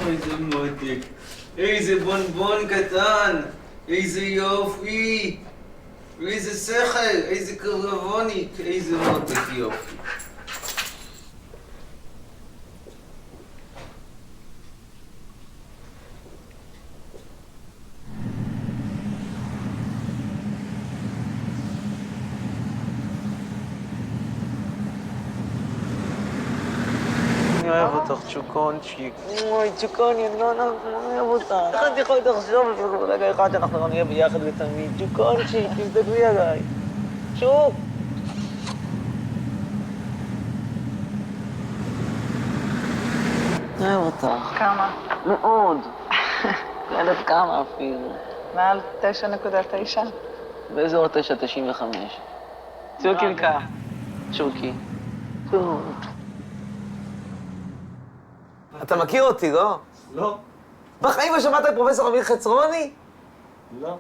S5: איזה מותק, איזה בונבון קטן, איזה יופי, איזה שכל, איזה קרבונית, איזה מותק יופי.
S1: אותך, צ'וקונצ'יק. אוי, צ'וקוני, לא, אני אוהב אותך. איך אני יכול לחשוב על רגע אחד שאנחנו לא נהיה ביחד ותמיד? צ'וקונצ'יק, תסתכלי עליי. צ'וק! אוהב אותך.
S9: כמה?
S1: מאוד. לא יודעת כמה אפילו.
S9: מעל 9.9?
S1: באזור 9.95. צ'וקי לקה. צ'וקי. אתה מכיר אותי, לא?
S3: לא.
S1: בחיים לא שמעת את פרופסור אמיר חצרוני?
S3: לא.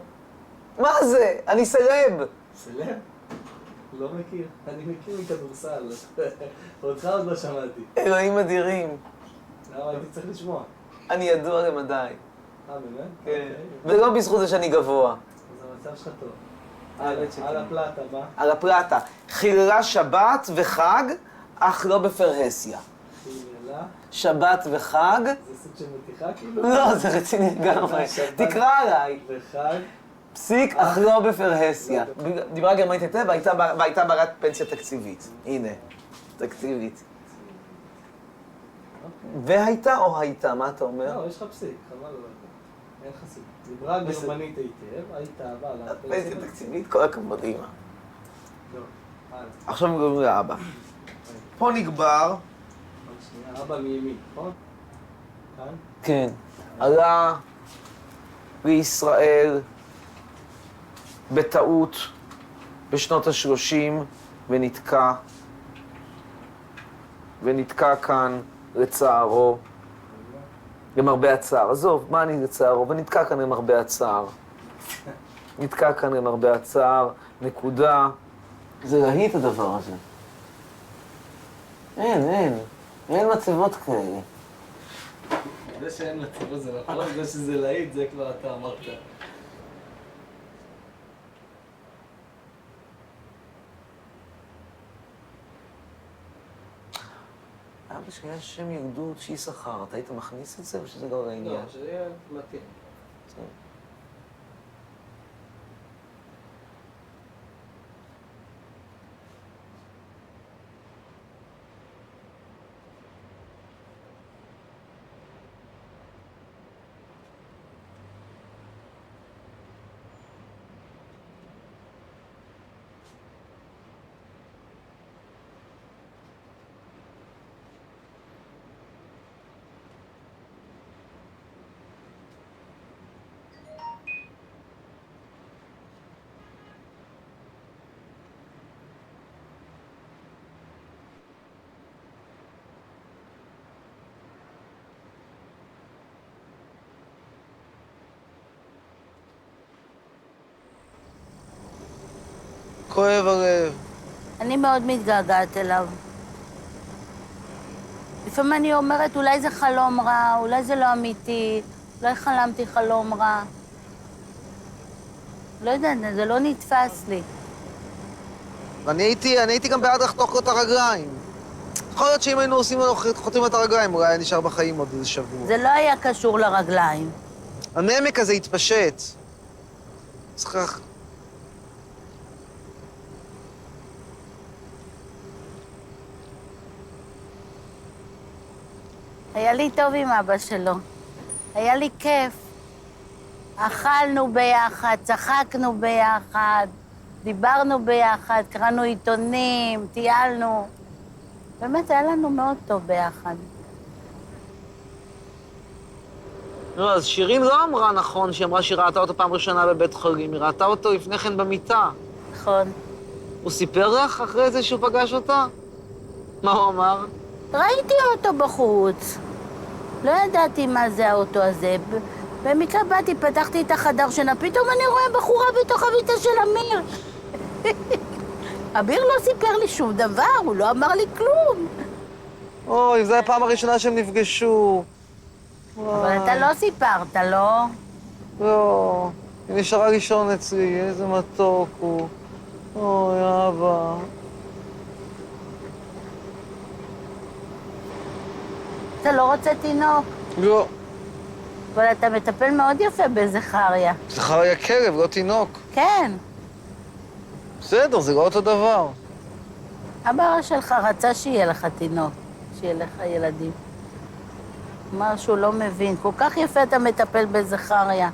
S1: מה זה? אני סלב.
S3: סלב? לא מכיר. אני מכיר מכדורסל. אותך עוד לא שמעתי.
S1: אלוהים אדירים.
S3: למה הייתי צריך לשמוע?
S1: אני ידוע למדי.
S3: באמת?
S1: כן. ולא בזכות זה שאני גבוה.
S3: אז המצב שלך טוב. על הפלטה, מה?
S1: על הפלטה. חיללה שבת וחג, אך לא בפרהסיה.
S3: חיללה?
S1: שבת וחג.
S3: זה סוג של מתיחה כאילו?
S1: לא, זה רציני לגמרי. תקרא עליי.
S3: וחג?
S1: פסיק, אך לא בפרהסיה. דיברה גרמנית היטב והייתה בעלת פנסיה תקציבית. הנה, תקציבית. והייתה או הייתה? מה אתה אומר?
S3: לא, יש לך פסיק, חבל לא הייתה. אין חסיד. דיברה גרמנית היטב, הייתה בעלת
S1: פנסיה תקציבית, כל הכבוד אימא.
S3: לא,
S1: עכשיו מדברים לאבא. פה נגבר.
S3: אבא מימין, נכון? כאן?
S1: כן. עלה לישראל בטעות בשנות ה-30 ונתקע כאן לצערו, למרבה הצער. עזוב, מה אני לצערו? ונתקע כאן למרבה הצער. נתקע כאן למרבה הצער, נקודה. זה להיט הדבר הזה. אין מצבות כאלה.
S3: זה שאין מצבות זה נכון, זה שזה להיט, זה כבר אתה אמרת.
S1: אבא שלי היה שם יהודות שיששכר, אתה היית מכניס את זה או שזה לא לעניין?
S3: לא, שיהיה מתאים.
S1: כואב הלב.
S18: אני מאוד מתגעגעת אליו. לפעמים אני אומרת, אולי זה חלום רע, אולי זה לא אמיתי, אולי חלמתי חלום רע. לא יודעת, זה לא נתפס לי.
S1: אני הייתי גם בעד לחתוך לו את הרגליים. יכול להיות שאם היינו חותכים לו את הרגליים, אולי היה נשאר בחיים עוד איזה שבוע.
S18: זה לא היה קשור לרגליים.
S1: הנמק הזה התפשט. צריך...
S18: היה לי טוב עם אבא שלו. היה לי כיף. אכלנו ביחד, צחקנו ביחד, דיברנו ביחד, קראנו עיתונים, טיילנו. באמת, היה לנו מאוד טוב ביחד.
S1: לא, אז שירין לא אמרה נכון, שהיא אמרה שהיא ראתה אותו פעם ראשונה בבית חולים, היא ראתה אותו לפני כן במיטה.
S18: נכון.
S1: הוא סיפר לך אחרי זה שהוא פגש אותה? מה הוא אמר?
S18: ראיתי אותו בחוץ. לא ידעתי מה זה האוטו הזה. במקרה באתי, פתחתי את החדר שינה, פתאום אני רואה בחורה בתוך המיטה של אמיר. אמיר לא סיפר לי שום דבר, הוא לא אמר לי כלום.
S1: אוי, זו הפעם הראשונה שהם נפגשו.
S18: אבל אתה לא סיפרת, לא?
S1: לא, היא נשארה לישון אצלי, איזה מתוק הוא. אוי, אבא.
S18: אתה לא רוצה תינוק?
S1: לא.
S18: אבל אתה מטפל מאוד יפה בזכריה.
S1: זכריה כלב, לא תינוק.
S18: כן.
S1: בסדר, זה לא אותו דבר.
S18: אבא שלך רצה שיהיה לך תינוק, שיהיה לך ילדים. אמר שהוא לא מבין. כל כך יפה אתה מטפל בזכריה.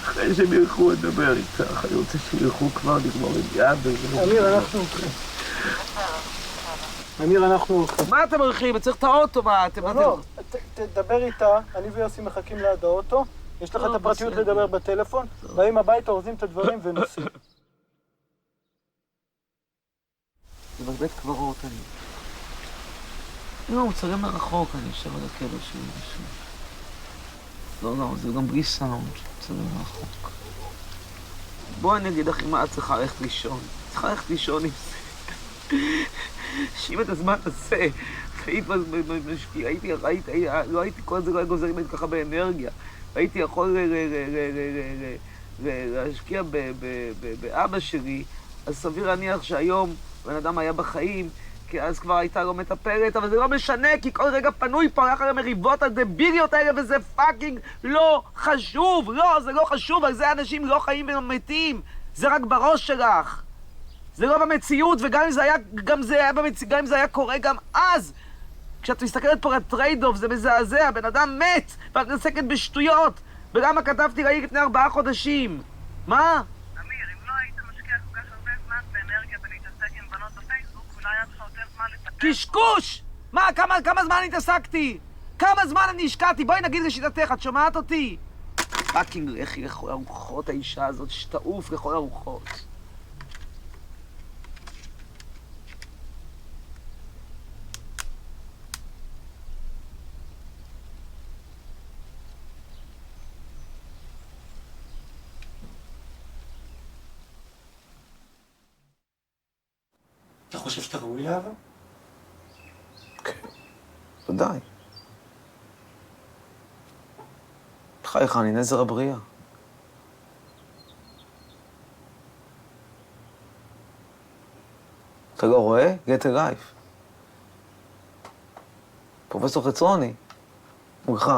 S3: אחרי שהם ילכו לדבר איתך, אני רוצה שהם ילכו כבר לגמור עם יד.
S12: אמיר, אנחנו הולכים. אמיר, אנחנו הולכים.
S5: מה אתם הולכים? צריך את האוטו, מה אתם...
S12: לא, תדבר איתה, אני ויוסי מחכים ליד האוטו, יש לך את הפרטיות לדבר בטלפון, באים הביתה, אורזים את הדברים ונוסעים.
S5: זה בבית קברות, אני... לא, הוא צלם מרחוק, אני יושב על הקבר שלי משהו. לא, זה גם בלי סאונד, צלם מרחוק. בואי אני אגיד לך עם מה את צריכה ללכת לישון. צריכה ללכת לישון עם זה. שאם את הזמן הזה, לא הייתי כל זה לא היה גוזר ממני ככה באנרגיה. הייתי יכול להשקיע באבא שלי, אז סביר להניח שהיום בן אדם היה בחיים, כי אז כבר הייתה לו מטפלת, אבל זה לא משנה, כי כל רגע פנוי פה, אחרי המריבות הדביליות האלה, וזה פאקינג לא חשוב. לא, זה לא חשוב, על זה אנשים לא חיים ומתים. זה רק בראש שלך. זה לא במציאות, וגם אם זה היה קורה גם אז, כשאת מסתכלת פה על הטרייד-אוף, זה מזעזע, בן אדם מת, ואת מתעסקת בשטויות. ולמה כתבתי ראי לפני 4 חודשים? מה?
S19: אמיר, אם לא היית משקיע כל כך הרבה זמן ואנרגיה ולהתעסק עם בנות בפייסבוק, אולי היה לך יותר זמן לטפל...
S5: קשקוש! מה, כמה זמן התעסקתי? כמה זמן אני השקעתי? בואי נגיד לשיטתך, את שומעת אותי? פאקינג לכי לכל הרוחות, האישה הזאת, שתעוף לכל הרוחות.
S4: אתה חושב שאתה ראוי לאהבה?
S3: כן, ודאי. חייך, אני נזר הבריאה. אתה לא רואה? Get a life. פרופסור חצרוני, מולך.